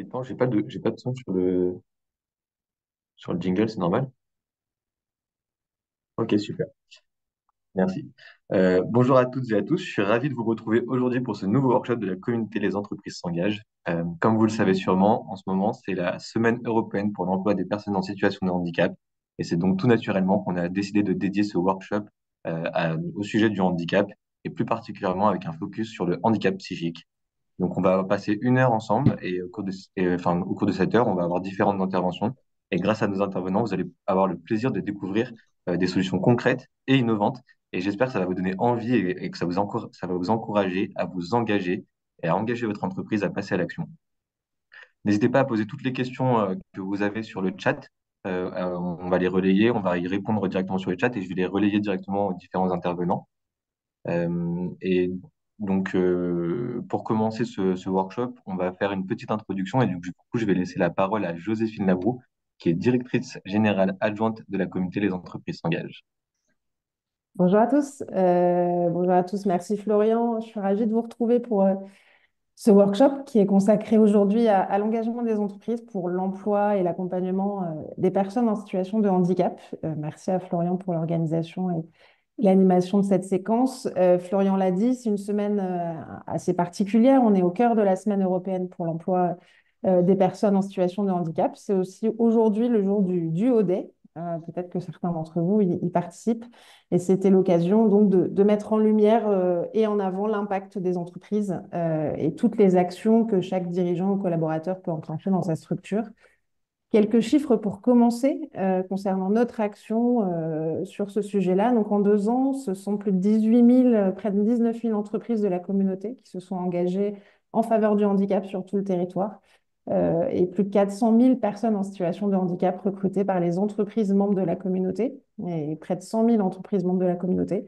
Attends, j'ai pas de son sur le jingle, c'est normal? Ok, super. Merci. Bonjour à toutes et à tous. Je suis ravi de vous retrouver aujourd'hui pour ce nouveau workshop de la communauté Les entreprises s'engagent. Comme vous le savez sûrement, en ce moment, c'est la semaine européenne pour l'emploi des personnes en situation de handicap. Et c'est donc tout naturellement qu'on a décidé de dédier ce workshop au sujet du handicap et plus particulièrement avec un focus sur le handicap psychique. Donc, on va passer une heure ensemble et au cours de cette heure, on va avoir différentes interventions. Et grâce à nos intervenants, vous allez avoir le plaisir de découvrir des solutions concrètes et innovantes. Et j'espère que ça va vous donner envie et que ça va vous encourager à vous engager et à engager votre entreprise à passer à l'action. N'hésitez pas à poser toutes les questions que vous avez sur le chat. On va les relayer, on va y répondre directement sur le chat et je vais les relayer directement aux différents intervenants. Et donc, pour commencer ce workshop, on va faire une petite introduction et du coup, je vais laisser la parole à Joséphine Labroue, qui est directrice générale adjointe de la communauté Les entreprises s'engagent. Bonjour à tous. Bonjour à tous. Merci Florian. Je suis ravie de vous retrouver pour ce workshop qui est consacré aujourd'hui à l'engagement des entreprises pour l'emploi et l'accompagnement des personnes en situation de handicap. Merci à Florian pour l'organisation et l'animation de cette séquence. Florian l'a dit, c'est une semaine assez particulière. On est au cœur de la semaine européenne pour l'emploi des personnes en situation de handicap. C'est aussi aujourd'hui le jour du O-Day. Peut-être que certains d'entre vous y participent. Et c'était l'occasion donc de mettre en lumière et en avant l'impact des entreprises et toutes les actions que chaque dirigeant ou collaborateur peut enclencher dans sa structure. Quelques chiffres pour commencer concernant notre action sur ce sujet-là. Donc en 2 ans, ce sont plus de 18 000, près de 19 000 entreprises de la communauté qui se sont engagées en faveur du handicap sur tout le territoire et plus de 400 000 personnes en situation de handicap recrutées par les entreprises membres de la communauté et près de 100 000 entreprises membres de la communauté.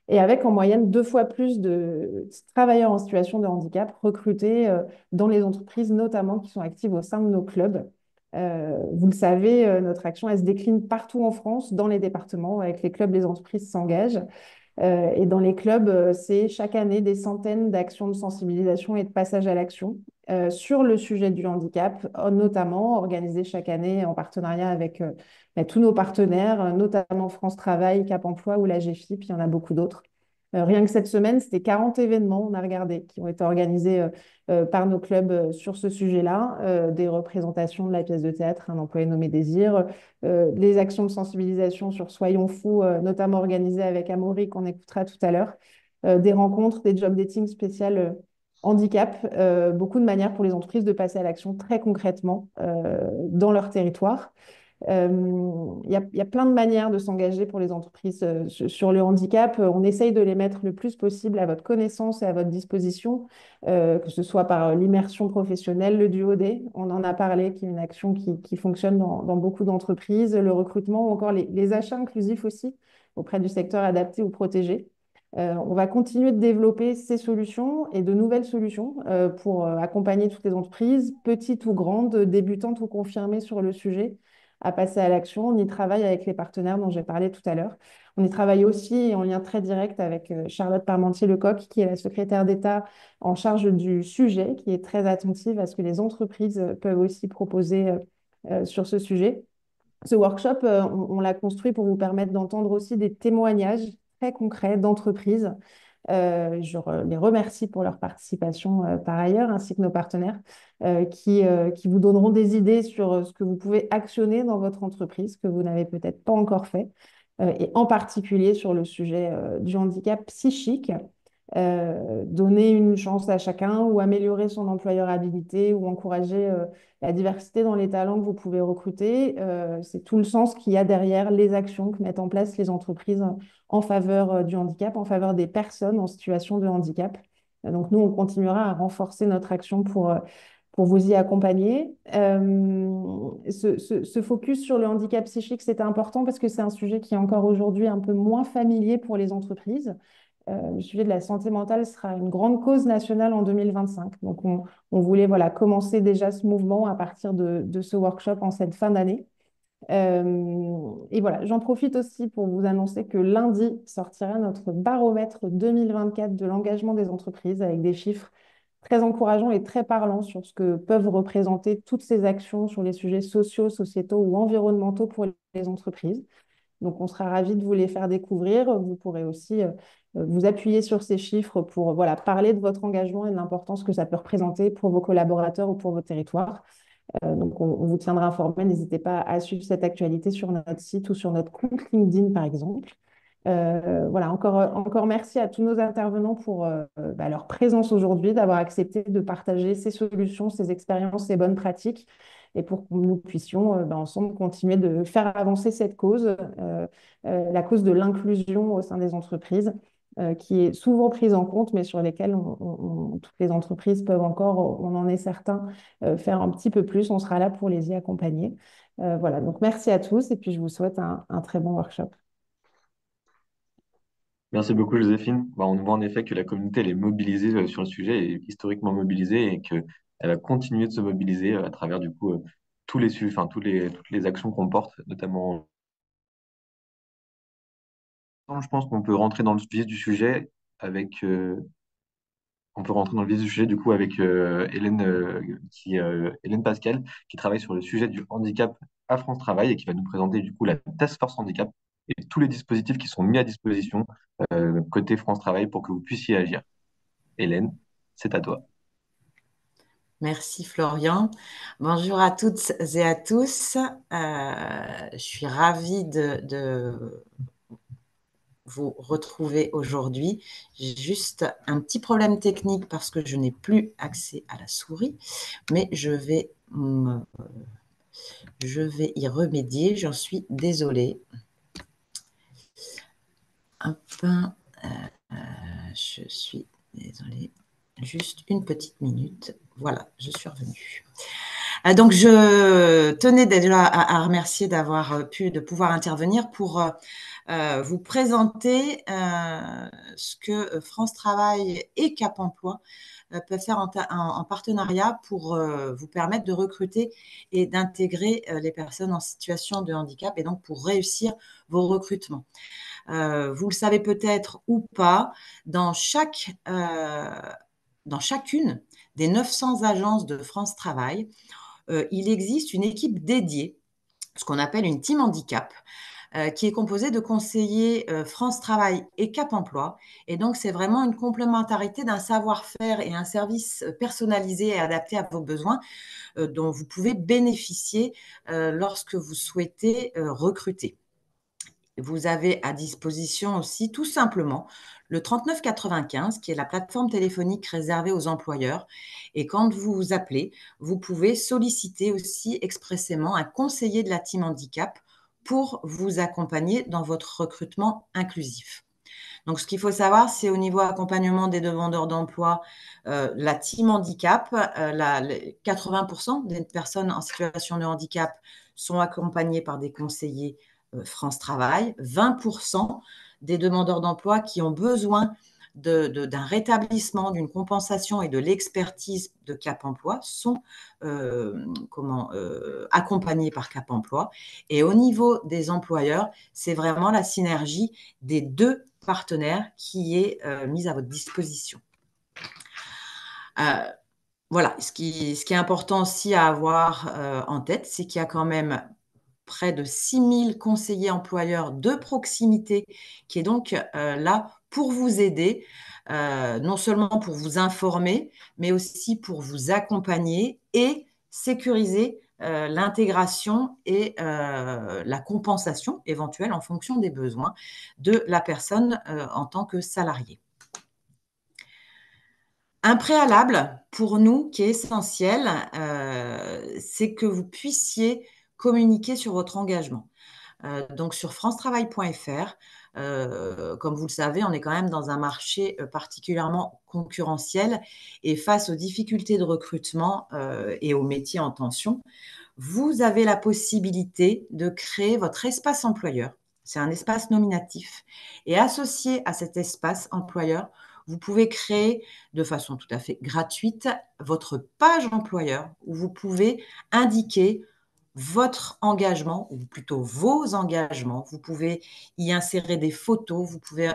Et avec en moyenne 2 fois plus de travailleurs en situation de handicap recrutés dans les entreprises, notamment qui sont actives au sein de nos clubs. Vous le savez, notre action, elle se décline partout en France, dans les départements, avec les clubs, les entreprises s'engagent. Et dans les clubs, c'est chaque année des centaines d'actions de sensibilisation et de passage à l'action sur le sujet du handicap, notamment organisées chaque année en partenariat avec tous nos partenaires, notamment France Travail, Cap Emploi ou la GFIP, il y en a beaucoup d'autres. Rien que cette semaine, c'était 40 événements, on a regardé, qui ont été organisés par nos clubs sur ce sujet-là, des représentations de la pièce de théâtre Un employé nommé Désir, les actions de sensibilisation sur Soyons fous, notamment organisées avec Amaury, qu'on écoutera tout à l'heure, des rencontres, des job dating spéciales handicap, beaucoup de manières pour les entreprises de passer à l'action très concrètement dans leur territoire. Il y a plein de manières de s'engager pour les entreprises sur le handicap. On essaye de les mettre le plus possible à votre connaissance et à votre disposition, que ce soit par l'immersion professionnelle, le duo D, on en a parlé, qui est une action qui fonctionne dans beaucoup d'entreprises, le recrutement ou encore les achats inclusifs aussi auprès du secteur adapté ou protégé. On va continuer de développer ces solutions et de nouvelles solutions pour accompagner toutes les entreprises, petites ou grandes, débutantes ou confirmées sur le sujet à passer à l'action. On y travaille avec les partenaires dont j'ai parlé tout à l'heure. On y travaille aussi en lien très direct avec Charlotte Parmentier-Lecoq, qui est la secrétaire d'État en charge du sujet, qui est très attentive à ce que les entreprises peuvent aussi proposer sur ce sujet. Ce workshop, on l'a construit pour vous permettre d'entendre aussi des témoignages très concrets d'entreprises. Je les remercie pour leur participation par ailleurs, ainsi que nos partenaires qui vous donneront des idées sur ce que vous pouvez actionner dans votre entreprise, que vous n'avez peut-être pas encore fait, et en particulier sur le sujet du handicap psychique. Donner une chance à chacun ou améliorer son employabilité ou encourager la diversité dans les talents que vous pouvez recruter. C'est tout le sens qu'il y a derrière les actions que mettent en place les entreprises en faveur du handicap, en faveur des personnes en situation de handicap. Donc nous, on continuera à renforcer notre action pour vous y accompagner. Ce focus sur le handicap psychique, c'est important parce que c'est un sujet qui est encore aujourd'hui un peu moins familier pour les entreprises. Le sujet de la santé mentale sera une grande cause nationale en 2025. Donc, on voulait voilà, commencer déjà ce mouvement à partir de ce workshop en cette fin d'année. Et voilà, j'en profite aussi pour vous annoncer que lundi sortira notre baromètre 2024 de l'engagement des entreprises avec des chiffres très encourageant et très parlant sur ce que peuvent représenter toutes ces actions sur les sujets sociaux, sociétaux ou environnementaux pour les entreprises. Donc, on sera ravis de vous les faire découvrir. Vous pourrez aussi vous appuyer sur ces chiffres pour voilà, parler de votre engagement et de l'importance que ça peut représenter pour vos collaborateurs ou pour vos territoires. Donc, on vous tiendra informé. N'hésitez pas à suivre cette actualité sur notre site ou sur notre compte LinkedIn, par exemple. Voilà, encore merci à tous nos intervenants pour leur présence aujourd'hui, d'avoir accepté de partager ces solutions, ces expériences, ces bonnes pratiques, et pour que nous puissions ensemble continuer de faire avancer cette cause, la cause de l'inclusion au sein des entreprises, qui est souvent prise en compte, mais sur lesquelles toutes les entreprises peuvent encore, on en est certain, faire un petit peu plus. On sera là pour les y accompagner. Voilà, donc merci à tous, et puis je vous souhaite un très bon workshop. Merci beaucoup, Joséphine. On voit en effet que la communauté elle est mobilisée sur le sujet, et historiquement mobilisée, et qu'elle va continuer de se mobiliser à travers du coup tous les sujets, enfin toutes les actions qu'on porte, notamment. Je pense qu'on peut rentrer dans le vif du sujet avec on peut rentrer dans le vif du sujet du coup avec Hélène Pascal qui travaille sur le sujet du handicap à France Travail et qui va nous présenter du coup la Task Force Handicap et tous les dispositifs qui sont mis à disposition côté France Travail pour que vous puissiez agir. Hélène, c'est à toi. Merci Florian. Bonjour à toutes et à tous. Je suis ravie de vous retrouver aujourd'hui. J'ai juste un petit problème technique parce que je n'ai plus accès à la souris, mais je vais y remédier. J'en suis désolée. Hop, je suis désolée. Juste une petite minute. Voilà, je suis revenue. Donc, je tenais déjà à remercier de pouvoir intervenir pour vous présenter ce que France Travail et Cap Emploi peuvent faire en partenariat pour vous permettre de recruter et d'intégrer les personnes en situation de handicap et donc pour réussir vos recrutements. Vous le savez peut-être ou pas, dans chacune des 900 agences de France Travail, il existe une équipe dédiée, ce qu'on appelle une team handicap, qui est composée de conseillers France Travail et Cap Emploi. Et donc, c'est vraiment une complémentarité d'un savoir-faire et un service personnalisé et adapté à vos besoins dont vous pouvez bénéficier lorsque vous souhaitez recruter. Vous avez à disposition aussi tout simplement le 3995, qui est la plateforme téléphonique réservée aux employeurs. Et quand vous vous appelez, vous pouvez solliciter aussi expressément un conseiller de la team handicap pour vous accompagner dans votre recrutement inclusif. Donc, ce qu'il faut savoir, c'est au niveau accompagnement des demandeurs d'emploi, la team handicap, 80% des personnes en situation de handicap sont accompagnées par des conseillers France Travail, 20% des demandeurs d'emploi qui ont besoin d'un rétablissement, d'une compensation et de l'expertise de Cap Emploi sont accompagnés par Cap Emploi. Et au niveau des employeurs, c'est vraiment la synergie des deux partenaires qui est mise à votre disposition. Voilà, ce qui est important aussi à avoir en tête, c'est qu'il y a quand même près de 6000 conseillers employeurs de proximité qui est donc là pour vous aider, non seulement pour vous informer, mais aussi pour vous accompagner et sécuriser l'intégration et la compensation éventuelle en fonction des besoins de la personne en tant que salarié. Un préalable pour nous qui est essentiel, c'est que vous puissiez communiquer sur votre engagement. Donc sur francetravail.fr, comme vous le savez, on est quand même dans un marché particulièrement concurrentiel et face aux difficultés de recrutement et aux métiers en tension, vous avez la possibilité de créer votre espace employeur. C'est un espace nominatif. Et associé à cet espace employeur, vous pouvez créer de façon tout à fait gratuite votre page employeur où vous pouvez indiquer votre engagement, ou plutôt vos engagements. Vous pouvez y insérer des photos, vous pouvez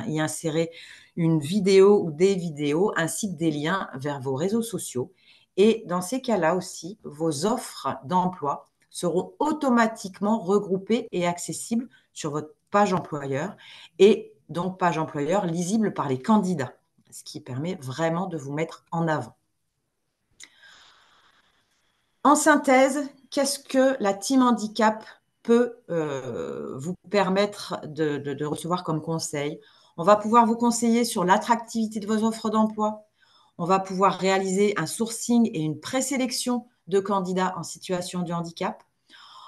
y insérer une vidéo ou des vidéos, ainsi que des liens vers vos réseaux sociaux. Et dans ces cas-là aussi, vos offres d'emploi seront automatiquement regroupées et accessibles sur votre page employeur, et donc page employeur lisible par les candidats, ce qui permet vraiment de vous mettre en avant. En synthèse, qu'est-ce que la team handicap peut vous permettre de recevoir comme conseil? On va pouvoir vous conseiller sur l'attractivité de vos offres d'emploi. On va pouvoir réaliser un sourcing et une présélection de candidats en situation de handicap.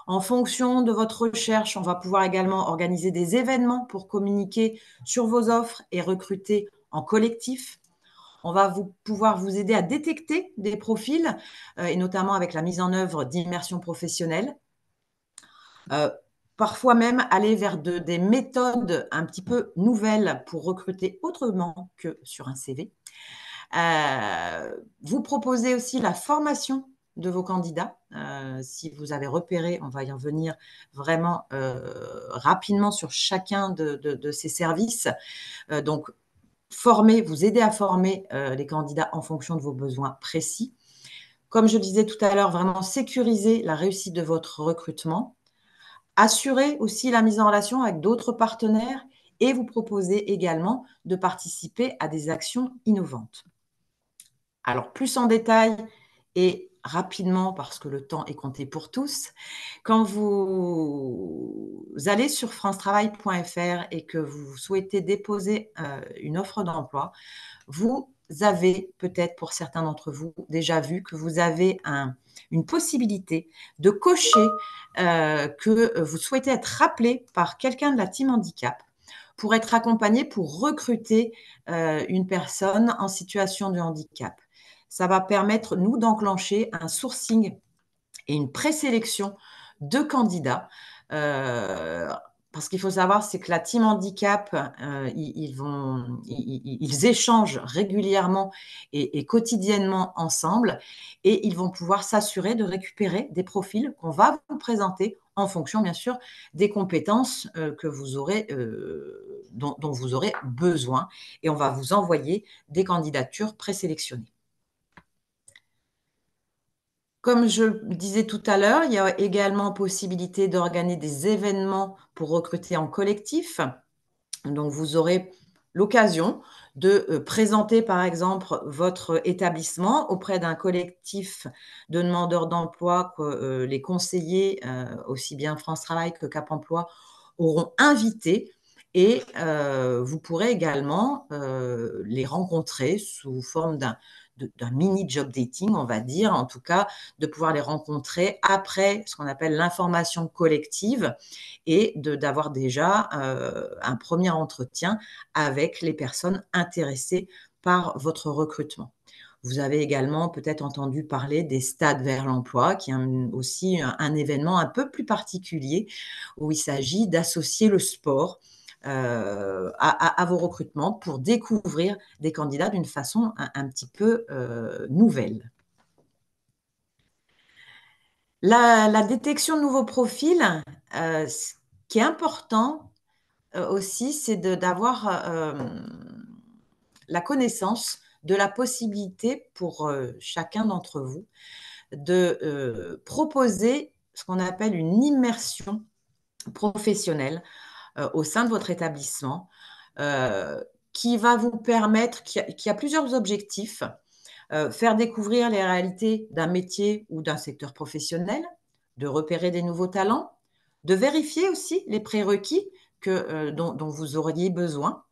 En fonction de votre recherche, on va pouvoir également organiser des événements pour communiquer sur vos offres et recruter en collectif. On va pouvoir vous aider à détecter des profils, et notamment avec la mise en œuvre d'immersion professionnelle. Parfois même aller vers des méthodes un petit peu nouvelles pour recruter autrement que sur un CV. Vous proposez aussi la formation de vos candidats. Si vous avez repéré, on va y revenir vraiment rapidement sur chacun de ces services. Donc, vous aider à former les candidats en fonction de vos besoins précis. Comme je disais tout à l'heure, vraiment sécuriser la réussite de votre recrutement, assurer aussi la mise en relation avec d'autres partenaires et vous proposer également de participer à des actions innovantes. Alors, plus en détail et rapidement, parce que le temps est compté pour tous, quand vous allez sur francetravail.fr et que vous souhaitez déposer une offre d'emploi, vous avez peut-être pour certains d'entre vous déjà vu que vous avez une possibilité de cocher que vous souhaitez être rappelé par quelqu'un de la team handicap pour être accompagné pour recruter une personne en situation de handicap. Ça va permettre, nous, d'enclencher un sourcing et une présélection de candidats. Parce qu'il faut savoir, c'est que la team handicap, ils échangent régulièrement et quotidiennement ensemble, et ils vont pouvoir s'assurer de récupérer des profils qu'on va vous présenter en fonction, bien sûr, des compétences que vous aurez, dont vous aurez besoin, et on va vous envoyer des candidatures présélectionnées. Comme je disais tout à l'heure, il y a également possibilité d'organiser des événements pour recruter en collectif. Donc, vous aurez l'occasion de présenter, par exemple, votre établissement auprès d'un collectif de demandeurs d'emploi que les conseillers, aussi bien France Travail que Cap Emploi, auront invité. Et vous pourrez également les rencontrer sous forme d'un mini job dating, on va dire, en tout cas, de pouvoir les rencontrer après ce qu'on appelle l'information collective et d'avoir déjà un premier entretien avec les personnes intéressées par votre recrutement. Vous avez également peut-être entendu parler des stades vers l'emploi, qui est aussi un événement un peu plus particulier où il s'agit d'associer le sport à vos recrutements pour découvrir des candidats d'une façon un petit peu nouvelle. La détection de nouveaux profils, ce qui est important aussi, c'est d'avoir la connaissance de la possibilité pour chacun d'entre vous de proposer ce qu'on appelle une immersion professionnelle au sein de votre établissement qui va vous permettre, qui a plusieurs objectifs. Faire découvrir les réalités d'un métier ou d'un secteur professionnel, de repérer des nouveaux talents, de vérifier aussi les prérequis dont vous auriez besoin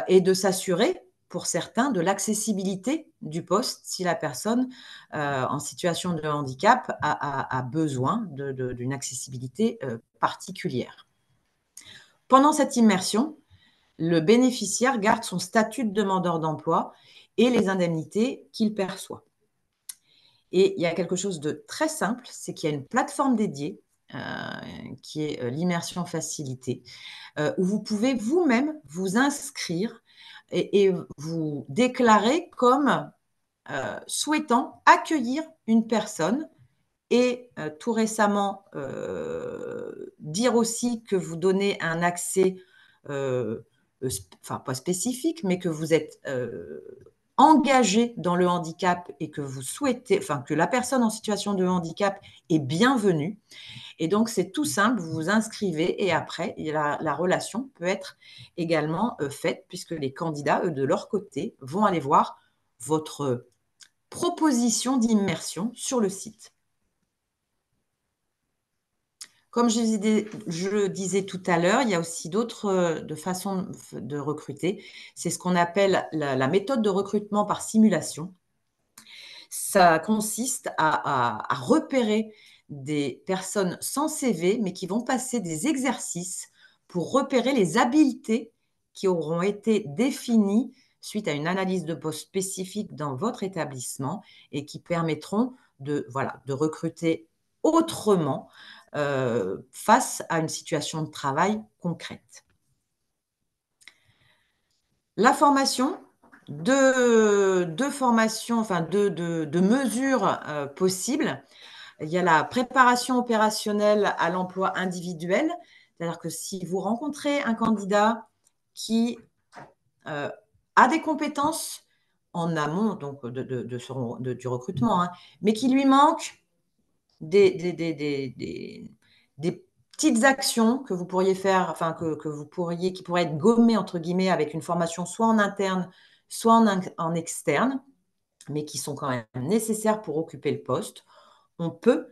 et de s'assurer, pour certains, de l'accessibilité du poste si la personne en situation de handicap a besoin d'une accessibilité particulière. Pendant cette immersion, le bénéficiaire garde son statut de demandeur d'emploi et les indemnités qu'il perçoit. Et il y a quelque chose de très simple, c'est qu'il y a une plateforme dédiée qui est l'immersion facilitée, où vous pouvez vous-même vous inscrire et vous déclarer comme souhaitant accueillir une personne et tout récemment, dire aussi que vous donnez un accès, enfin pas spécifique, mais que vous êtes engagé dans le handicap et que vous souhaitez, enfin que la personne en situation de handicap est bienvenue. Et donc, c'est tout simple, vous vous inscrivez et après, la relation peut être également faite puisque les candidats, eux, de leur côté, vont aller voir votre proposition d'immersion sur le site. Comme je disais tout à l'heure, il y a aussi d'autres façons de recruter. C'est ce qu'on appelle la méthode de recrutement par simulation. Ça consiste à repérer des personnes sans CV, mais qui vont passer des exercices pour repérer les habiletés qui auront été définies suite à une analyse de poste spécifique dans votre établissement et qui permettront de recruter autrement face à une situation de travail concrète. La formation, deux formations, enfin deux mesures possibles. Il y a la préparation opérationnelle à l'emploi individuel, c'est-à-dire que si vous rencontrez un candidat qui a des compétences en amont donc du recrutement, hein, mais qui lui manque des petites actions que vous pourriez faire, enfin qui pourraient être gommées entre guillemets avec une formation soit en interne, soit en externe, mais qui sont quand même nécessaires pour occuper le poste. On peut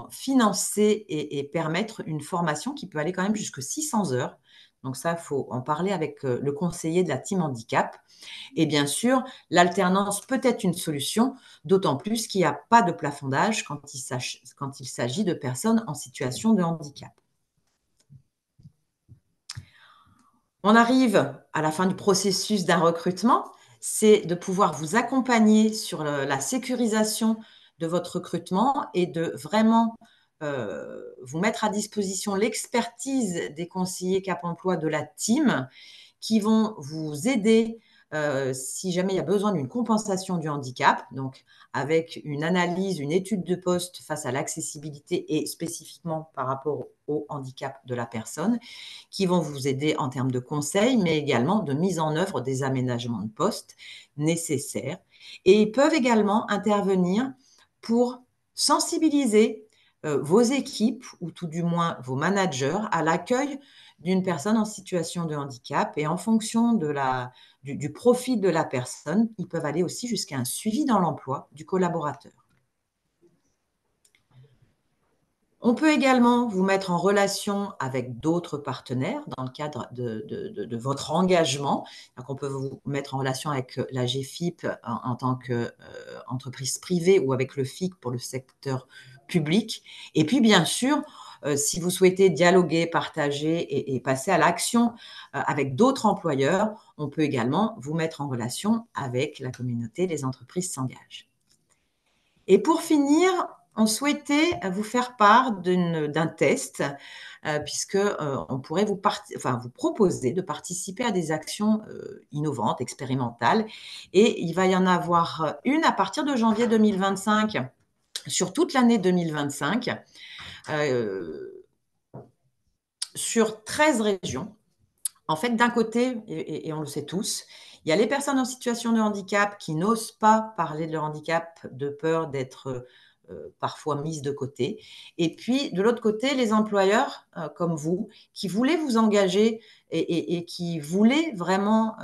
financer et permettre une formation qui peut aller quand même jusqu'à 600 heures. Donc ça, il faut en parler avec le conseiller de la team handicap. Et bien sûr, l'alternance peut être une solution, d'autant plus qu'il n'y a pas de plafond d'âge quand il s'agit de personnes en situation de handicap. On arrive à la fin du processus d'un recrutement, c'est de pouvoir vous accompagner sur la sécurisation de votre recrutement et de vraiment vous mettre à disposition l'expertise des conseillers Cap Emploi de la team qui vont vous aider si jamais il y a besoin d'une compensation du handicap, donc avec une analyse, une étude de poste face à l'accessibilité et spécifiquement par rapport au handicap de la personne, qui vont vous aider en termes de conseils, mais également de mise en œuvre des aménagements de poste nécessaires. Et ils peuvent également intervenir pour sensibiliser vos équipes, ou tout du moins vos managers, à l'accueil d'une personne en situation de handicap. Et en fonction du profil de la personne, ils peuvent aller aussi jusqu'à un suivi dans l'emploi du collaborateur. On peut également vous mettre en relation avec d'autres partenaires dans le cadre de votre engagement. Donc, on peut vous mettre en relation avec la GFIP en tant qu'entreprise privée ou avec le FIC pour le secteur public. Et puis, bien sûr, si vous souhaitez dialoguer, partager et passer à l'action avec d'autres employeurs, on peut également vous mettre en relation avec la communauté des entreprises s'engagent. Et pour finir, on souhaitait vous faire part d'un test, puisque on pourrait vous proposer de participer à des actions innovantes, expérimentales. Et il va y en avoir une à partir de janvier 2025, sur toute l'année 2025, sur 13 régions. En fait, d'un côté, et on le sait tous, il y a les personnes en situation de handicap qui n'osent pas parler de leur handicap de peur d'être parfois mises de côté. Et puis, de l'autre côté, les employeurs comme vous, qui voulaient vous engager et qui voulaient vraiment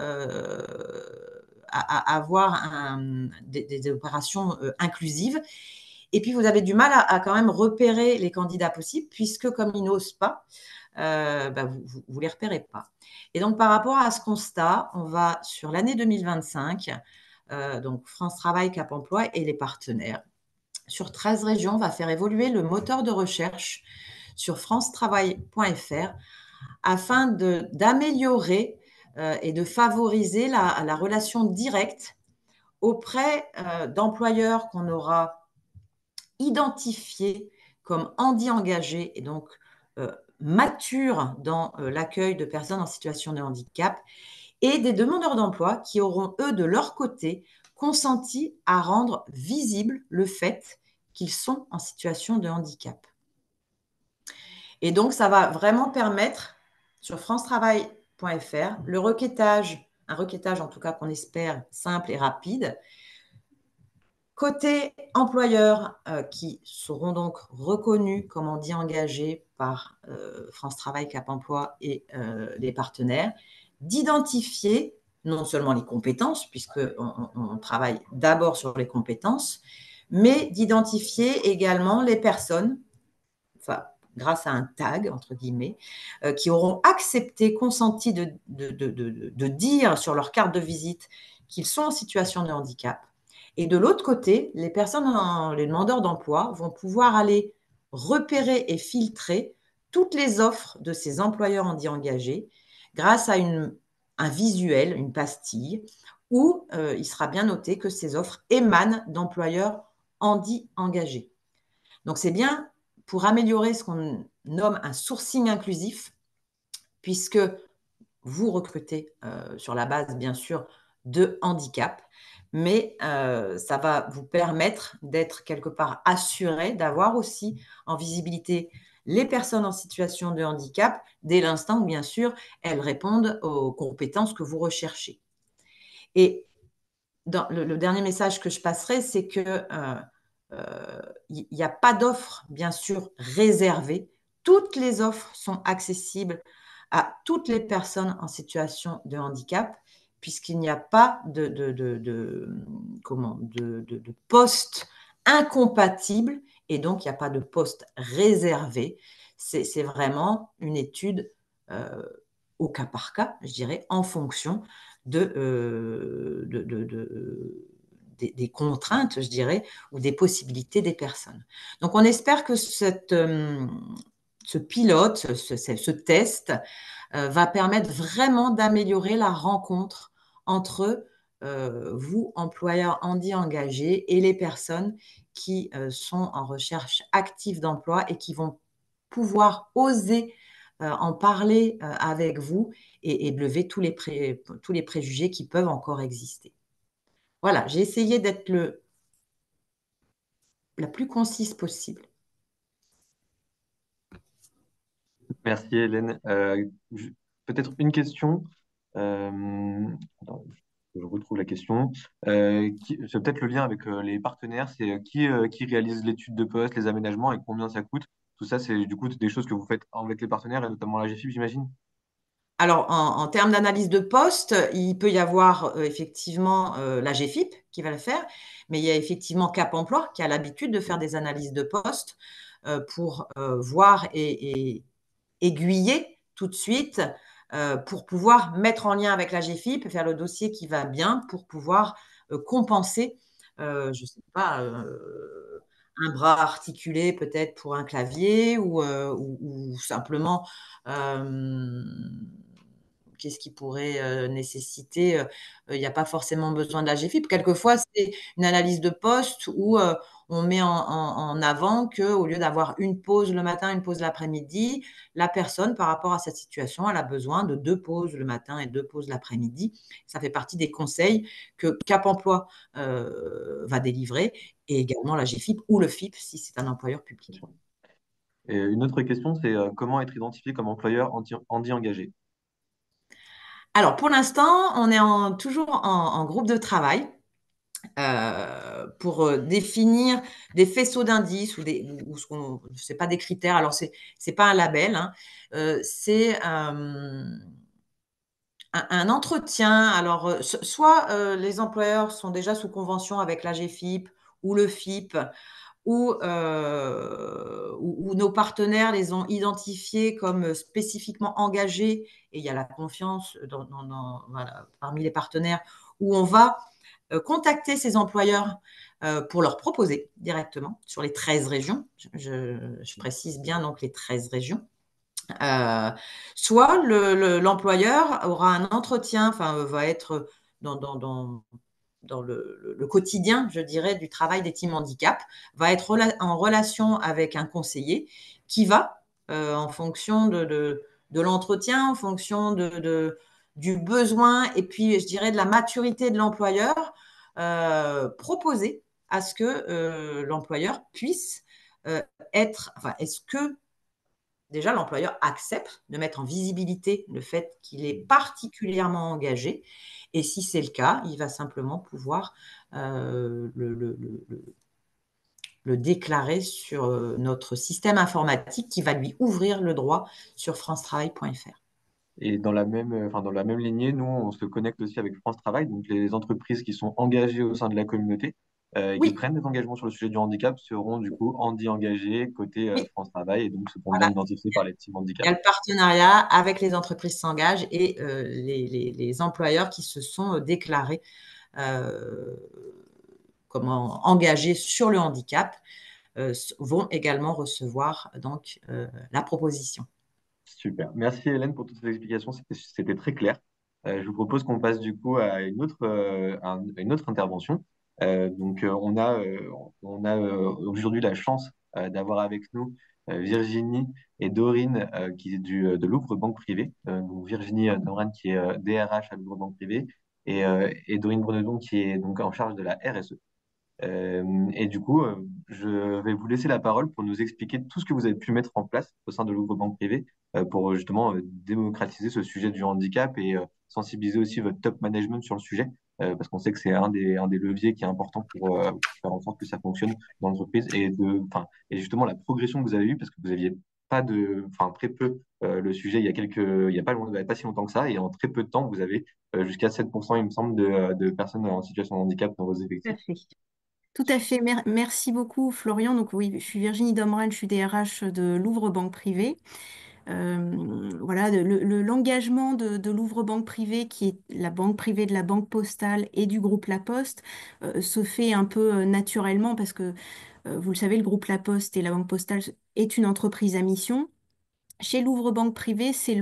avoir des opérations inclusives. Et puis, vous avez du mal à quand même repérer les candidats possibles, puisque comme ils n'osent pas, vous ne les repérez pas. Et donc, par rapport à ce constat, on va sur l'année 2025, donc France Travail, Cap Emploi et les partenaires. Sur 13 régions, on va faire évoluer le moteur de recherche sur francetravail.fr afin d'améliorer et de favoriser la relation directe auprès d'employeurs qu'on aura identifiés comme handi engagés et donc matures dans l'accueil de personnes en situation de handicap et des demandeurs d'emploi qui auront, eux, de leur côté, consenti à rendre visible le fait qu'ils sont en situation de handicap. Et donc, ça va vraiment permettre, sur francetravail.fr, le requêtage, un requêtage en tout cas qu'on espère simple et rapide. Côté employeurs qui seront donc reconnus, comme on dit, engagés par France Travail, Cap Emploi et les partenaires, d'identifier non seulement les compétences, puisqu'on travaille d'abord sur les compétences, mais d'identifier également les personnes, enfin, grâce à un tag, entre guillemets, qui auront accepté, consenti de dire sur leur carte de visite qu'ils sont en situation de handicap. Et de l'autre côté, les personnes, les demandeurs d'emploi vont pouvoir aller repérer et filtrer toutes les offres de ces employeurs handi engagés grâce à un visuel, une pastille, où il sera bien noté que ces offres émanent d'employeurs handi engagés. Donc, c'est bien pour améliorer ce qu'on nomme un sourcing inclusif, puisque vous recrutez sur la base, bien sûr, de handicap, mais ça va vous permettre d'être quelque part assuré, d'avoir aussi en visibilité les personnes en situation de handicap dès l'instant où, bien sûr, elles répondent aux compétences que vous recherchez. Et dans le dernier message que je passerai, c'est que il n'y a pas d'offre, bien sûr, réservée. Toutes les offres sont accessibles à toutes les personnes en situation de handicap, puisqu'il n'y a pas de poste incompatible et donc il n'y a pas de poste réservé. C'est vraiment une étude au cas par cas, je dirais, en fonction des contraintes, je dirais, ou des possibilités des personnes. Donc, on espère que ce pilote, ce test, va permettre vraiment d'améliorer la rencontre entre vous, employeurs handi engagés, et les personnes qui sont en recherche active d'emploi et qui vont pouvoir oser en parler avec vous et lever tous les préjugés qui peuvent encore exister. Voilà, j'ai essayé d'être la plus concise possible. Merci Hélène. Peut-être une question. Attends, je retrouve la question. C'est peut-être le lien avec les partenaires. C'est qui réalise l'étude de poste, les aménagements et combien ça coûte? Tout ça, c'est du coup des choses que vous faites avec les partenaires et notamment la GFIP, j'imagine. Alors, en termes d'analyse de poste, il peut y avoir effectivement la GFIP qui va le faire, mais il y a effectivement Cap Emploi qui a l'habitude de faire des analyses de poste pour voir et aiguiller tout de suite pour pouvoir mettre en lien avec la GFIP, faire le dossier qui va bien pour pouvoir compenser, je ne sais pas, un bras articulé peut-être pour un clavier ou simplement qu'est-ce qui pourrait nécessiter il n'y a pas forcément besoin de la GFIP. Quelquefois, c'est une analyse de poste où on met en avant qu'au lieu d'avoir une pause le matin, une pause l'après-midi, la personne, par rapport à cette situation, elle a besoin de 2 pauses le matin et 2 pauses l'après-midi. Ça fait partie des conseils que Cap Emploi va délivrer et également la GFIP ou le FIP si c'est un employeur Bien public. sûr. Et une autre question, c'est comment être identifié comme employeur handi engagé? Alors, pour l'instant, on est toujours en groupe de travail. Pour définir des faisceaux d'indices c'est pas des critères. Alors c'est pas un label, hein. C'est un entretien. Alors soit les employeurs sont déjà sous convention avec la GFIP ou le FIP ou nos partenaires les ont identifiés comme spécifiquement engagés et il y a la confiance voilà, parmi les partenaires où on va contacter ces employeurs pour leur proposer directement sur les 13 régions. Je précise bien donc les 13 régions. Soit l'employeur aura un entretien, enfin va être dans le quotidien, je dirais, du travail des teams handicap, va être en relation avec un conseiller qui va, en fonction de l'entretien, en fonction du besoin et puis, je dirais, de la maturité de l'employeur, proposer à ce que l'employeur puisse enfin, est-ce que déjà l'employeur accepte de mettre en visibilité le fait qu'il est particulièrement engagé. Et si c'est le cas, il va simplement pouvoir le déclarer sur notre système informatique qui va lui ouvrir le droit sur francetravail.fr. Et dans la même lignée, nous, on se connecte aussi avec France Travail, donc les entreprises qui sont engagées au sein de la communauté et qui Oui, prennent des engagements sur le sujet du handicap seront du coup handi engagés côté oui, France Travail et donc seront bien voilà. identifiés par les teams Il handicap. y a le partenariat avec les entreprises s'engagent et les employeurs qui se sont déclarés euh, comment, engagés sur le handicap vont également recevoir donc la proposition. Super. Merci Hélène pour toutes ces explications, c'était très clair. Je vous propose qu'on passe du coup à une autre intervention. On a aujourd'hui la chance d'avoir avec nous Virginie et Dorine de Louvre Banque Privée. Donc Virginie Doran qui est DRH à Louvre Banque Privée et Dorine Brenedon qui est donc en charge de la RSE. Je vais vous laisser la parole pour nous expliquer tout ce que vous avez pu mettre en place au sein de Louvre Banque Privée pour justement démocratiser ce sujet du handicap et sensibiliser aussi votre top management sur le sujet, parce qu'on sait que c'est un des leviers qui est important pour faire en sorte que ça fonctionne dans l'entreprise et justement la progression que vous avez eue, parce que vous aviez pas très peu le sujet il y a pas, il y a pas si longtemps que ça, et en très peu de temps, vous avez jusqu'à 7%, il me semble, de personnes en situation de handicap dans vos Tout à effectifs. fait. Tout à fait. Merci beaucoup, Florian. Donc oui, je suis Virginie Domrel, je suis DRH de Louvre Banque Privée. Voilà, l'engagement de Louvre Banque Privée, qui est la banque privée de la Banque Postale et du groupe La Poste, se fait un peu naturellement parce que, vous le savez, le groupe La Poste et la Banque Postale est une entreprise à mission. Chez Louvre Banque Privée, c'est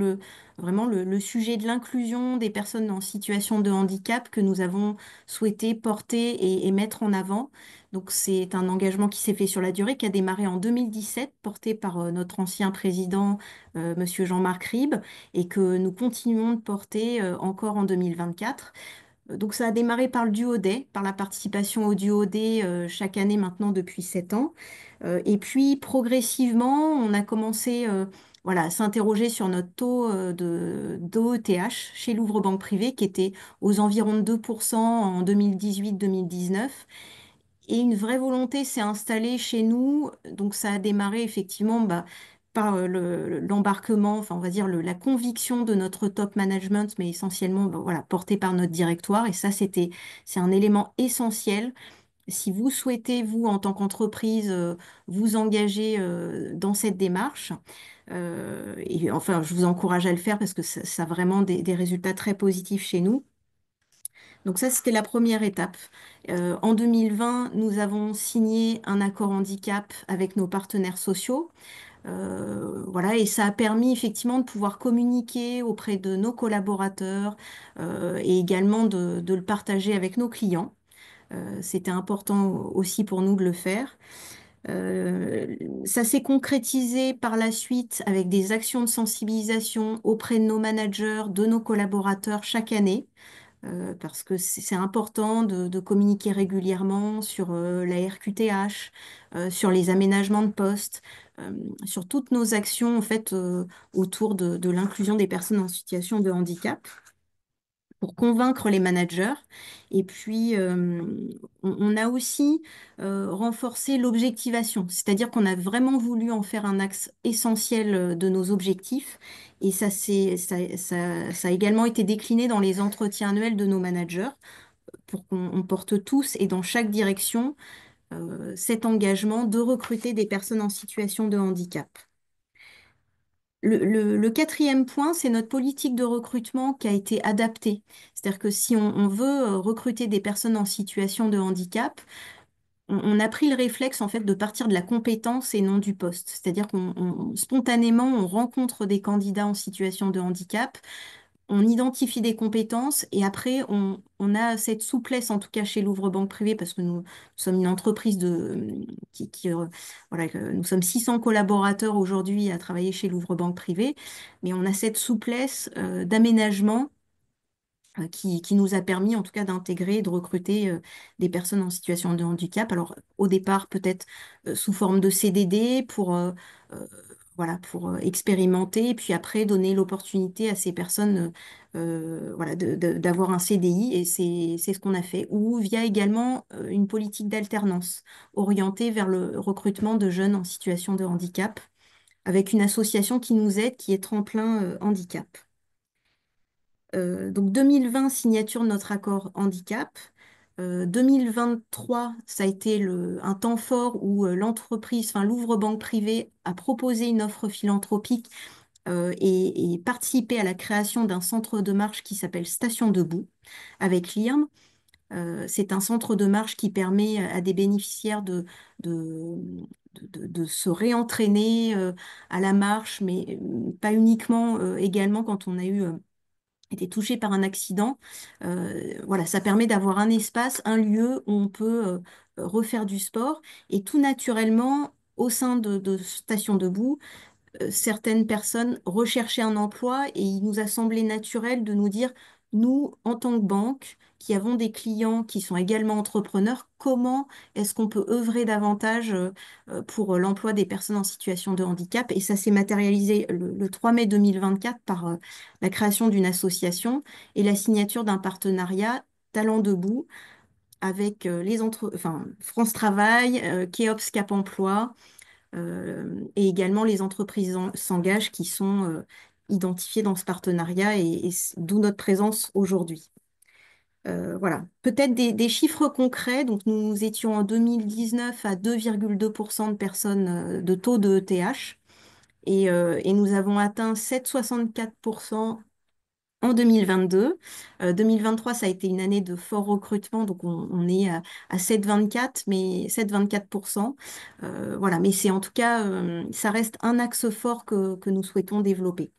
vraiment le sujet de l'inclusion des personnes en situation de handicap que nous avons souhaité porter et mettre en avant. Donc, c'est un engagement qui s'est fait sur la durée, qui a démarré en 2017, porté par notre ancien président, Monsieur Jean-Marc Ribes, et que nous continuons de porter encore en 2024. Donc ça a démarré par le duo Day, par la participation au duo Day chaque année maintenant depuis 7 ans. Et puis progressivement, on a commencé voilà, à s'interroger sur notre taux d'OETH chez Louvre Banque Privée qui était aux environs de 2% en 2018-2019. Et une vraie volonté s'est installée chez nous. Donc ça a démarré effectivement par l'embarquement, enfin on va dire la conviction de notre top management, mais essentiellement voilà, porté par notre directoire. Et ça, c'est un élément essentiel. Si vous souhaitez, vous, en tant qu'entreprise, vous engager dans cette démarche, et enfin, je vous encourage à le faire parce que ça a vraiment des résultats très positifs chez nous. Donc ça, c'était la première étape. En 2020, nous avons signé un accord handicap avec nos partenaires sociaux. Voilà, et ça a permis effectivement de pouvoir communiquer auprès de nos collaborateurs et également de le partager avec nos clients. C'était important aussi pour nous de le faire. Ça s'est concrétisé par la suite avec des actions de sensibilisation auprès de nos managers, de nos collaborateurs chaque année parce que c'est important de communiquer régulièrement sur la RQTH, sur les aménagements de poste, euh, sur toutes nos actions en fait autour de l'inclusion des personnes en situation de handicap pour convaincre les managers. Et puis, on a aussi renforcé l'objectivation, c'est-à-dire qu'on a vraiment voulu en faire un axe essentiel de nos objectifs. Et ça a également été décliné dans les entretiens annuels de nos managers pour qu'on porte tous et dans chaque direction cet engagement de recruter des personnes en situation de handicap. Le quatrième point, c'est notre politique de recrutement qui a été adaptée. C'est-à-dire que si on veut recruter des personnes en situation de handicap, on a pris le réflexe en fait de partir de la compétence et non du poste. C'est-à-dire spontanément, on rencontre des candidats en situation de handicap, on identifie des compétences et après, on a cette souplesse, en tout cas chez Louvre Banque Privée, parce que nous sommes une entreprise voilà, nous sommes 600 collaborateurs aujourd'hui à travailler chez Louvre Banque Privée, mais on a cette souplesse d'aménagement qui nous a permis en tout cas d'intégrer et de recruter des personnes en situation de handicap. Alors au départ peut-être sous forme de CDD euh, voilà, pour expérimenter et puis après donner l'opportunité à ces personnes voilà, d'avoir un CDI et c'est ce qu'on a fait. Ou via également une politique d'alternance orientée vers le recrutement de jeunes en situation de handicap avec une association qui nous aide qui est Tremplin Handicap. Donc 2020, signature de notre accord handicap. 2023, ça a été un temps fort où l'entreprise, enfin Louvre Banque Privée, a proposé une offre philanthropique et participé à la création d'un centre de marche qui s'appelle Station Debout avec l'IRM. C'est un centre de marche qui permet à des bénéficiaires de, de se réentraîner à la marche, mais pas uniquement, également quand on a eu été touché par un accident. Voilà, ça permet d'avoir un espace, un lieu où on peut refaire du sport et tout naturellement, au sein de Station Debout, certaines personnes recherchaient un emploi et il nous a semblé naturel de nous dire, nous, en tant que banque, qui avons des clients qui sont également entrepreneurs, comment est-ce qu'on peut œuvrer davantage pour l'emploi des personnes en situation de handicap? Et ça s'est matérialisé le 3 mai 2024 par la création d'une association et la signature d'un partenariat Talent Debout avec enfin, France Travail, Keops Cap Emploi, et également les entreprises s'engagent qui sont identifiées dans ce partenariat et d'où notre présence aujourd'hui. Voilà, peut-être des chiffres concrets. Donc, nous étions en 2019 à 2,2% de personnes de taux de ETH et nous avons atteint 7,64% en 2022. 2023, ça a été une année de fort recrutement, donc on est à 7,24, mais 7,24%. Voilà, mais c'est en tout cas, ça reste un axe fort que nous souhaitons développer.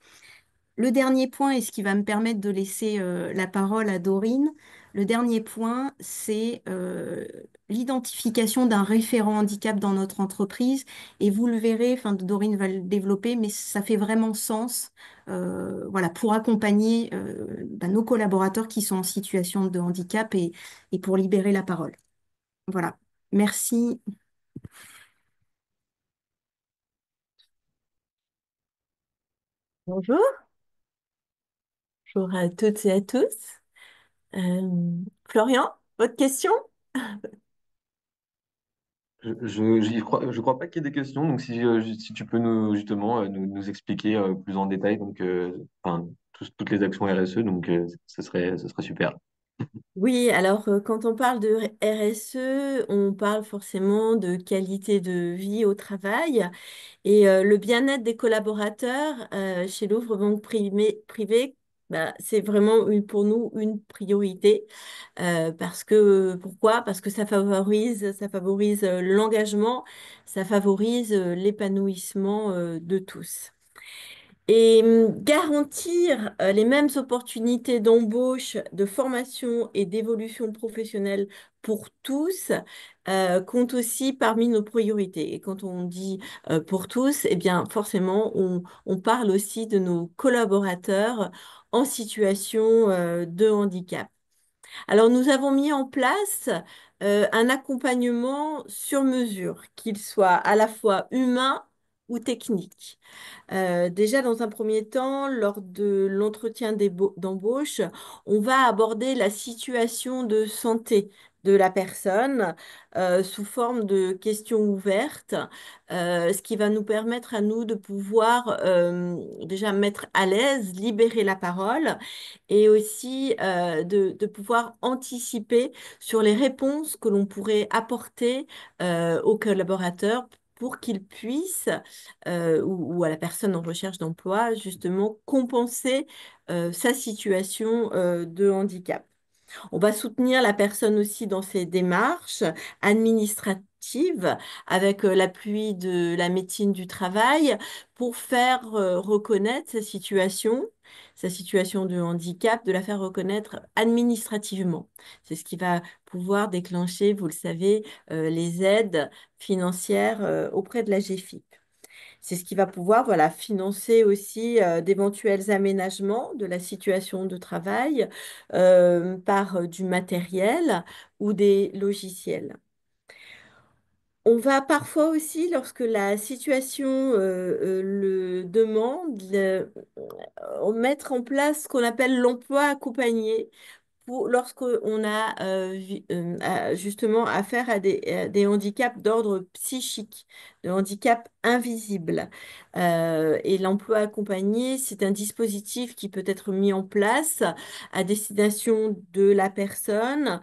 Le dernier point, et ce qui va me permettre de laisser la parole à Dorine, le dernier point, c'est l'identification d'un référent handicap dans notre entreprise. Et vous le verrez, enfin, Dorine va le développer, mais ça fait vraiment sens voilà, pour accompagner nos collaborateurs qui sont en situation de handicap et pour libérer la parole. Voilà. Merci. Bonjour, bonjour à toutes et à tous. Florian, votre question? Je crois pas qu'il y ait des questions, donc si tu peux nous justement nous expliquer plus en détail donc enfin, toutes les actions RSE, donc ce serait super. Oui, alors quand on parle de RSE, on parle forcément de qualité de vie au travail et le bien-être des collaborateurs chez Louvre Banque Privée, bah, c'est vraiment pour nous une priorité. Parce que, pourquoi? Parce que ça favorise l'engagement, ça favorise l'épanouissement de tous. Et garantir les mêmes opportunités d'embauche, de formation et d'évolution professionnelle pour tous compte aussi parmi nos priorités. Et quand on dit pour tous, eh bien forcément, on parle aussi de nos collaborateurs en situation de handicap. Alors, nous avons mis en place un accompagnement sur mesure, qu'il soit à la fois humain ou technique. Déjà, dans un premier temps, lors de l'entretien d'embauche, on va aborder la situation de santé de la personne sous forme de questions ouvertes, ce qui va nous permettre à nous de pouvoir déjà mettre à l'aise, libérer la parole et aussi de pouvoir anticiper sur les réponses que l'on pourrait apporter aux collaborateurs pour qu'ils puissent ou à la personne en recherche d'emploi, justement, compenser sa situation de handicap. On va soutenir la personne aussi dans ses démarches administratives avec l'appui de la médecine du travail pour faire reconnaître sa situation de handicap, de la faire reconnaître administrativement. C'est ce qui va pouvoir déclencher, vous le savez, les aides financières auprès de la GFIP. C'est ce qui va pouvoir, voilà, financer aussi d'éventuels aménagements de la situation de travail par du matériel ou des logiciels. On va parfois aussi, lorsque la situation le demande, mettre en place ce qu'on appelle l'emploi accompagné lorsqu'on a justement affaire à des handicaps d'ordre psychique, de handicaps invisibles. Et l'emploi accompagné, c'est un dispositif qui peut être mis en place à destination de la personne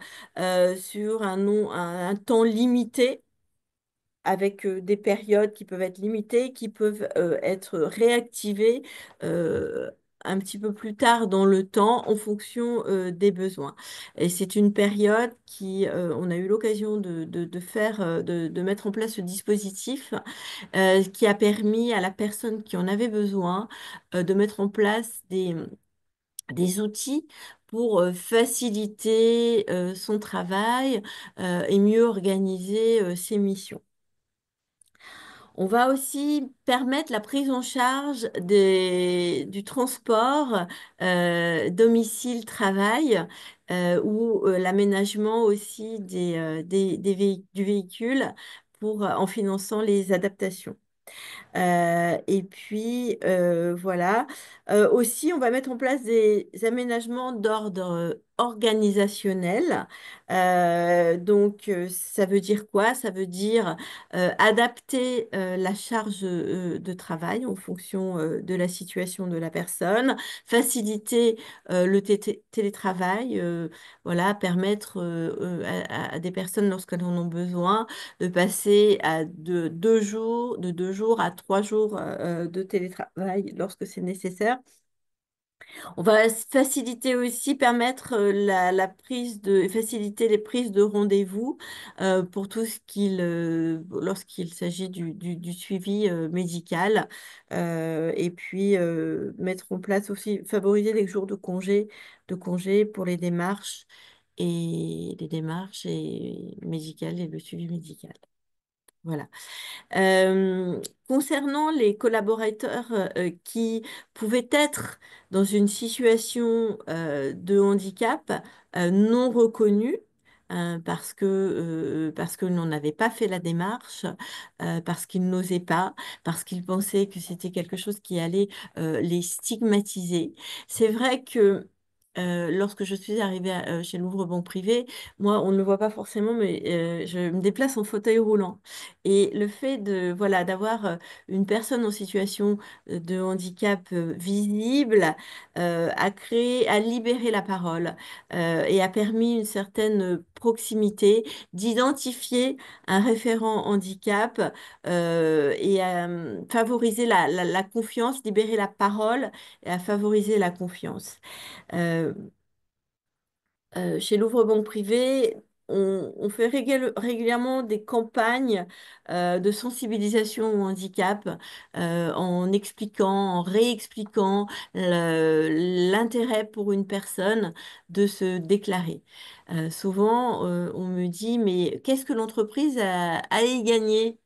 sur un temps limité avec des périodes qui peuvent être limitées, qui peuvent être réactivées un petit peu plus tard dans le temps en fonction des besoins. Et c'est une période on a eu l'occasion de faire, de mettre en place ce dispositif qui a permis à la personne qui en avait besoin de mettre en place des outils pour faciliter son travail et mieux organiser ses missions. On va aussi permettre la prise en charge du transport domicile-travail ou l'aménagement aussi du véhicule en finançant les adaptations. Et puis, voilà. Aussi, on va mettre en place des aménagements d'ordre organisationnel. Donc, ça veut dire quoi? Ça veut dire adapter la charge de travail en fonction de la situation de la personne, faciliter le télétravail, voilà, permettre à des personnes, lorsqu'elles en ont besoin, de passer de 2 jours à 3 jours de télétravail lorsque c'est nécessaire. On va faciliter aussi, permettre faciliter les prises de rendez-vous pour tout ce lorsqu'il s'agit du suivi médical. Et puis mettre en place aussi, favoriser les jours de congé pour les démarches et médicales et le suivi médical. Voilà. Euh, Concernant les collaborateurs qui pouvaient être dans une situation de handicap non reconnue, parce qu'ils n'en avaient pas fait la démarche, parce qu'ils n'osaient pas, parce qu'ils pensaient que c'était quelque chose qui allait les stigmatiser. C'est vrai que lorsque je suis arrivée chez Louvre Banque Privée, moi, on ne le voit pas forcément, mais je me déplace en fauteuil roulant. Et le fait voilà, d'avoir une personne en situation de handicap visible a libéré la parole et a permis une certaine proximité, d'identifier un référent handicap et à favoriser la confiance, libérer la parole et à favoriser la confiance. Euh, Chez Louvre Banque Privée, on fait régulièrement des campagnes de sensibilisation au handicap en expliquant, en réexpliquant l'intérêt pour une personne de se déclarer. Souvent, on me dit, mais qu'est-ce que l'entreprise a y gagner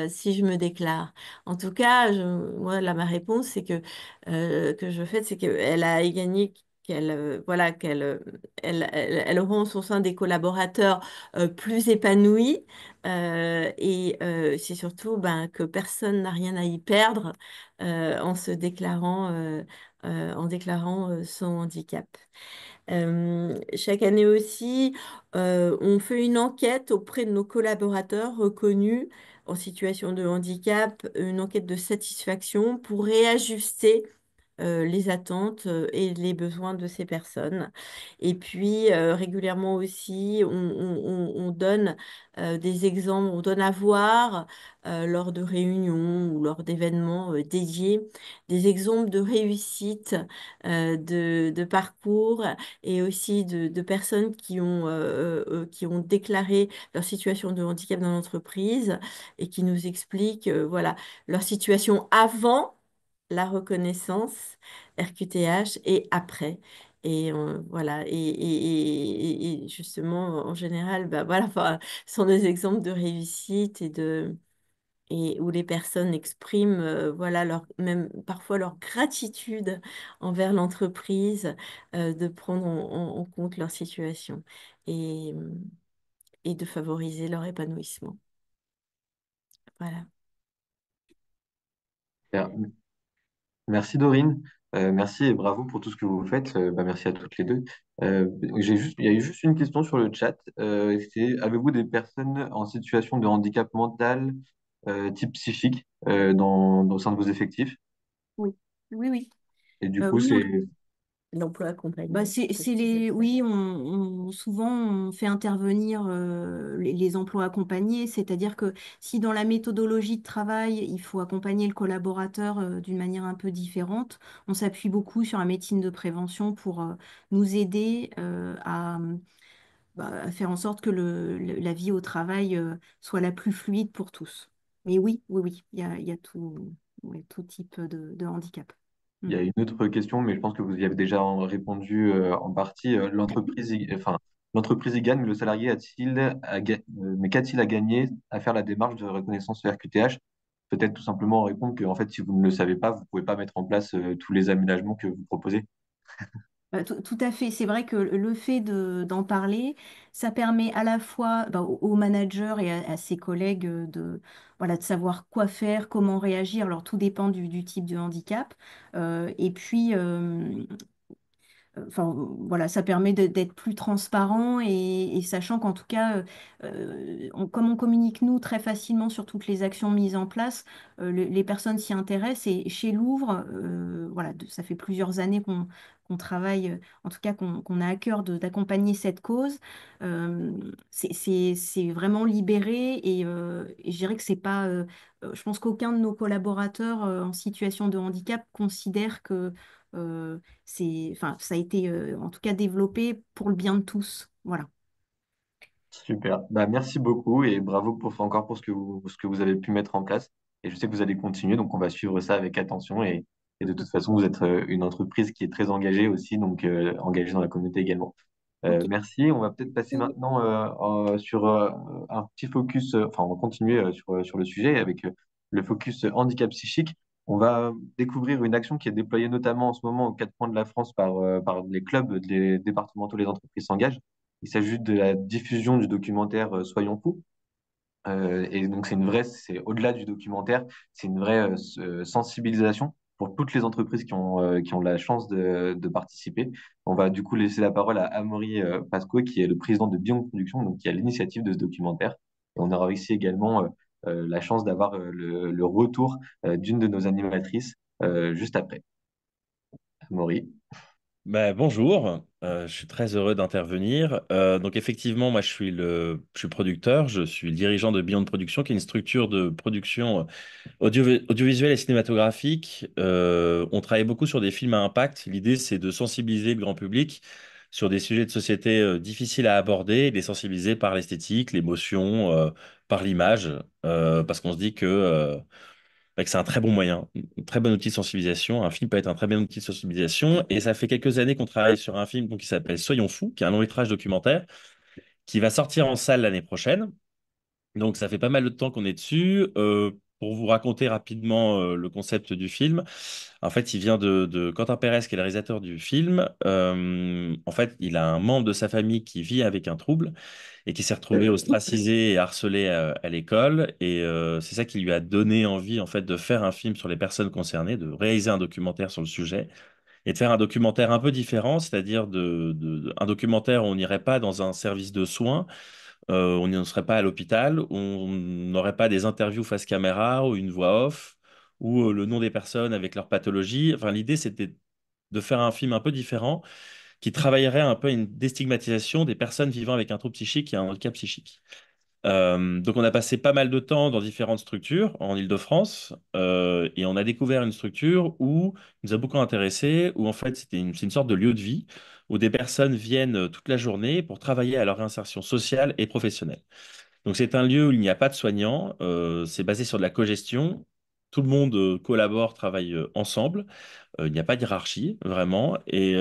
si je me déclare? En tout cas, moi, là, ma réponse, c'est que je fais, c'est qu'elle a y gagné voilà, elle rend son sein des collaborateurs plus épanouis et c'est surtout ben, que personne n'a rien à y perdre en déclarant son handicap. Chaque année aussi, on fait une enquête auprès de nos collaborateurs reconnus en situation de handicap, une enquête de satisfaction pour réajuster les attentes et les besoins de ces personnes. Et puis, régulièrement aussi, on donne des exemples, on donne à voir lors de réunions ou lors d'événements dédiés, des exemples de réussite, de parcours et aussi de personnes qui ont déclaré leur situation de handicap dans l'entreprise et qui nous expliquent voilà, leur situation avant la reconnaissance RQTH et après. Et voilà, et justement, en général, bah, voilà, enfin, ce sont des exemples de réussite et où les personnes expriment voilà, même parfois leur gratitude envers l'entreprise de prendre en compte leur situation et, et de favoriser leur épanouissement. Voilà. Super. Merci Dorine. Merci et bravo pour tout ce que vous faites. Merci à toutes les deux. Il y a eu juste une question sur le chat. Avez-vous des personnes en situation de handicap mental, type psychique, au sein de vos effectifs? Oui, oui, oui. Et du coup, Oui, c'est L'emploi accompagné. bah, c'est les, oui, souvent on fait intervenir les emplois accompagnés, c'est-à-dire que si dans la méthodologie de travail, il faut accompagner le collaborateur d'une manière un peu différente, on s'appuie beaucoup sur la médecine de prévention pour nous aider à faire en sorte que la vie au travail soit la plus fluide pour tous. Mais oui, oui, oui, il y a tout, ouais, tout type de handicap. Mm. Il y a une autre question, mais je pense que vous y avez déjà répondu en partie. L'entreprise y gagne, mais le salarié mais qu'a-t-il à gagner à faire la démarche de reconnaissance RQTH? Peut-être tout simplement répondre que en fait, si vous ne le savez pas, vous ne pouvez pas mettre en place tous les aménagements que vous proposez. Tout à fait. C'est vrai que le fait d'en parler, ça permet à la fois au manager et à ses collègues voilà, de savoir quoi faire, comment réagir. Alors, tout dépend du type de handicap. Et puis, enfin, voilà, ça permet d'être plus transparent et sachant qu'en tout cas, comme on communique nous très facilement sur toutes les actions mises en place, les personnes s'y intéressent et chez Louvre, voilà, ça fait plusieurs années qu'on travaille, en tout cas qu'on a à cœur d'accompagner cette cause. C'est vraiment libéré et je dirais que c'est pas, je pense qu'aucun de nos collaborateurs en situation de handicap considère que enfin, ça a été en tout cas développé pour le bien de tous. Voilà. Super. Merci beaucoup et bravo encore pour ce que vous avez pu mettre en place. Et je sais que vous allez continuer, donc on va suivre ça avec attention. Et de toute façon, vous êtes une entreprise qui est très engagée aussi, donc engagée dans la communauté également. Ok. Merci. On va peut-être passer maintenant sur un petit focus, enfin, on va continuer sur le sujet avec le focus handicap psychique. On va découvrir une action qui est déployée notamment en ce moment aux quatre coins de la France par les clubs, les départementaux, les entreprises s'engagent. Il s'agit de la diffusion du documentaire Soyons fous. Et donc, c'est au-delà du documentaire, c'est une vraie sensibilisation pour toutes les entreprises qui ont la chance de participer. On va du coup laisser la parole à Amaury Pasco, qui est le président de Beyond Production, donc qui a l'initiative de ce documentaire. Et on aura ici également la chance d'avoir le retour d'une de nos animatrices juste après. Amaury. Bonjour, je suis très heureux d'intervenir. Donc effectivement, moi je suis producteur, je suis le dirigeant de Beyond Production, qui est une structure de production audiovisuelle et cinématographique. On travaille beaucoup sur des films à impact. L'idée, c'est de sensibiliser le grand public sur des sujets de société difficiles à aborder, et de les sensibiliser par l'esthétique, l'émotion, par l'image, parce qu'on se dit que c'est un très bon moyen, un très bon outil de sensibilisation. Un film peut être un très bon outil de sensibilisation. Et ça fait quelques années qu'on travaille sur un film donc, qui s'appelle Soyons fous, qui est un long métrage documentaire, qui va sortir en salle l'année prochaine. Donc ça fait pas mal de temps qu'on est dessus. Pour vous raconter rapidement le concept du film, en fait, il vient de Quentin Pérez, qui est le réalisateur du film. En fait, il a un membre de sa famille qui vit avec un trouble et qui s'est retrouvé ostracisé et harcelé à l'école. Et c'est ça qui lui a donné envie, en fait, de faire un film sur les personnes concernées, de réaliser un documentaire sur le sujet et de faire un documentaire un peu différent, c'est-à-dire un documentaire où on n'irait pas dans un service de soins, on ne serait pas à l'hôpital, on n'aurait pas des interviews face caméra ou une voix off ou le nom des personnes avec leur pathologie. Enfin, l'idée, c'était de faire un film un peu différent qui travaillerait un peu à une déstigmatisation des personnes vivant avec un trouble psychique et un handicap psychique. Donc on a passé pas mal de temps dans différentes structures en Île-de-France et on a découvert une structure où nous a beaucoup intéressé, où en fait c'est une sorte de lieu de vie où des personnes viennent toute la journée pour travailler à leur réinsertion sociale et professionnelle. Donc c'est un lieu où il n'y a pas de soignants, c'est basé sur de la cogestion. Tout le monde collabore, travaille ensemble. Il n'y a pas de hiérarchie, vraiment. Et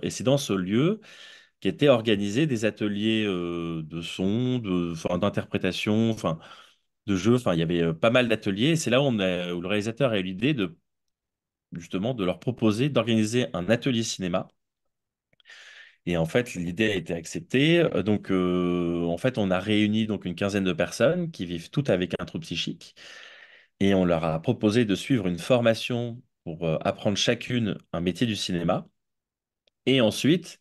c'est dans ce lieu qu'étaient organisés des ateliers de son, enfin, d'interprétation, enfin, de jeux. Enfin, il y avait pas mal d'ateliers. Et c'est là où, où le réalisateur a eu l'idée de justement de leur proposer d'organiser un atelier cinéma. Et en fait, l'idée a été acceptée. En fait, on a réuni donc une quinzaine de personnes qui vivent toutes avec un trouble psychique. Et on leur a proposé de suivre une formation pour apprendre chacune un métier du cinéma. Et ensuite,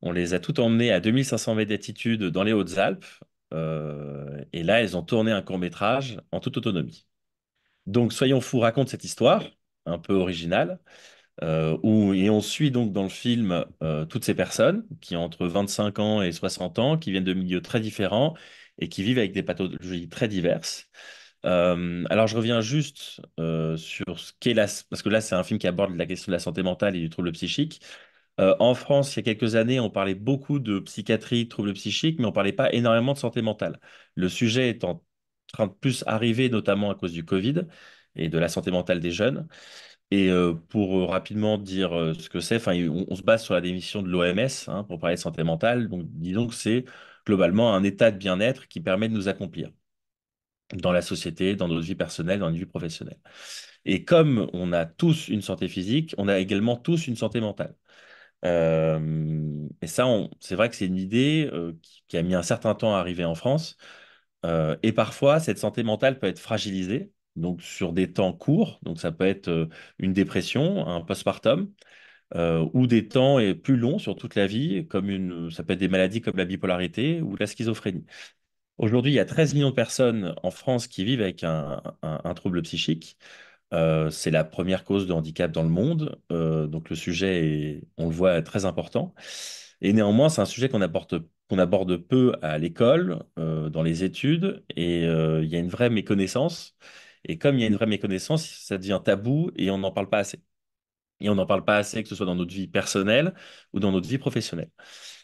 on les a toutes emmenées à 2500 mètres d'altitude dans les Hautes-Alpes. Et là, elles ont tourné un court-métrage en toute autonomie. Donc, Soyons fous raconte cette histoire, un peu originale, et on suit donc dans le film toutes ces personnes qui ont entre 25 ans et 60 ans, qui viennent de milieux très différents et qui vivent avec des pathologies très diverses. Alors, je reviens juste sur ce qu'est la... Parce que là, c'est un film qui aborde la question de la santé mentale et du trouble psychique. En France, il y a quelques années, on parlait beaucoup de psychiatrie, de troubles psychiques, mais on parlait pas énormément de santé mentale. Le sujet est en train de plus arriver, notamment à cause du Covid et de la santé mentale des jeunes. Et pour rapidement dire ce que c'est, enfin, on se base sur la définition de l'OMS pour parler de santé mentale. Donc, disons que c'est globalement un état de bien-être qui permet de nous accomplir dans la société, dans notre vie personnelle, dans notre vie professionnelle. Et comme on a tous une santé physique, on a également tous une santé mentale. Et ça, c'est vrai que c'est une idée qui a mis un certain temps à arriver en France. Et parfois, cette santé mentale peut être fragilisée, donc sur des temps courts. Donc ça peut être une dépression, un postpartum, ou des temps plus longs sur toute la vie, ça peut être des maladies comme la bipolarité ou la schizophrénie. Aujourd'hui, il y a 13 millions de personnes en France qui vivent avec un trouble psychique. C'est la première cause de handicap dans le monde. Donc le sujet est, on le voit, très important. Et néanmoins, c'est un sujet qu'on aborde peu à l'école, dans les études, et il y a une vraie méconnaissance. Et comme il y a une vraie méconnaissance, ça devient tabou et on n'en parle pas assez. Et on n'en parle pas assez, que ce soit dans notre vie personnelle ou dans notre vie professionnelle.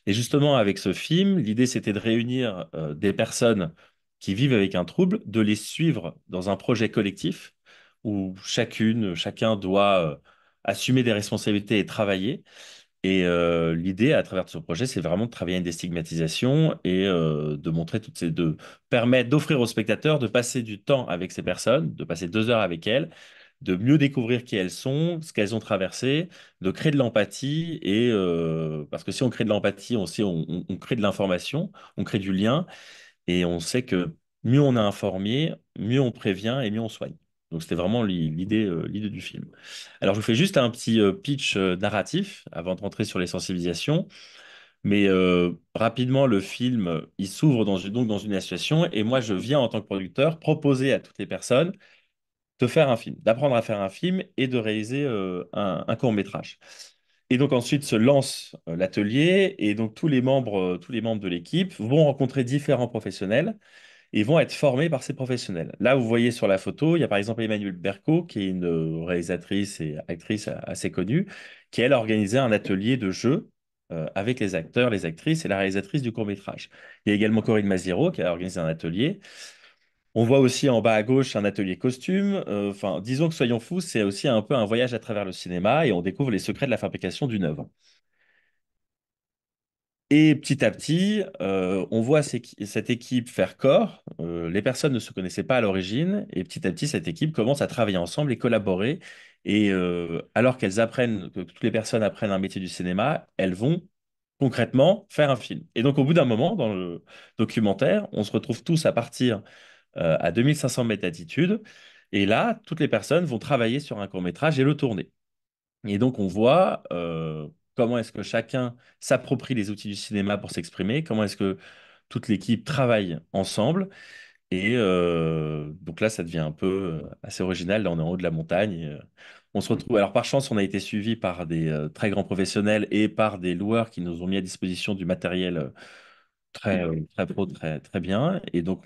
Et justement, avec ce film, l'idée, c'était de réunir des personnes qui vivent avec un trouble, de les suivre dans un projet collectif où chacun doit assumer des responsabilités et travailler. Et l'idée, à travers ce projet, c'est vraiment de travailler une déstigmatisation et de permettre, d'offrir aux spectateurs de passer du temps avec ces personnes, de passer 2 heures avec elles, de mieux découvrir qui elles sont, ce qu'elles ont traversé, de créer de l'empathie. Et parce que si on crée de l'empathie, on crée de l'information, on crée du lien, et on sait que mieux on a informé, mieux on prévient et mieux on soigne. Donc c'était vraiment l'idée du film. Alors je vous fais juste un petit pitch narratif avant de rentrer sur les sensibilisations. Mais rapidement, le film, il s'ouvre donc dans une association et moi, je viens en tant que producteur proposer à toutes les personnes de faire un film, d'apprendre à faire un film et de réaliser un court-métrage. Et donc ensuite se lance l'atelier et donc tous les membres de l'équipe vont rencontrer différents professionnels et vont être formés par ces professionnels. Là, vous voyez sur la photo, il y a par exemple Emmanuelle Berco, qui est une réalisatrice et actrice assez connue, qui elle a organisé un atelier de jeu avec les acteurs, les actrices et la réalisatrice du court-métrage. Il y a également Corinne Maziero qui a organisé un atelier. On voit aussi en bas à gauche un atelier costume. Enfin, disons que Soyons fous, c'est aussi un peu un voyage à travers le cinéma et on découvre les secrets de la fabrication d'une œuvre. Et petit à petit, on voit cette équipe faire corps. Les personnes ne se connaissaient pas à l'origine et petit à petit, cette équipe commence à travailler ensemble et collaborer. Et alors que toutes les personnes apprennent un métier du cinéma, elles vont concrètement faire un film. Et donc, au bout d'un moment, dans le documentaire, on se retrouve tous à partir à 2500 mètres d'altitude. Et là, toutes les personnes vont travailler sur un court-métrage et le tourner. Et donc, on voit comment est-ce que chacun s'approprie les outils du cinéma pour s'exprimer, comment est-ce que toute l'équipe travaille ensemble. Et donc là, ça devient un peu assez original. Là, on est en haut de la montagne. Et, on se retrouve. Alors, par chance, on a été suivi par des très grands professionnels et par des loueurs qui nous ont mis à disposition du matériel très pro, très bien. Et donc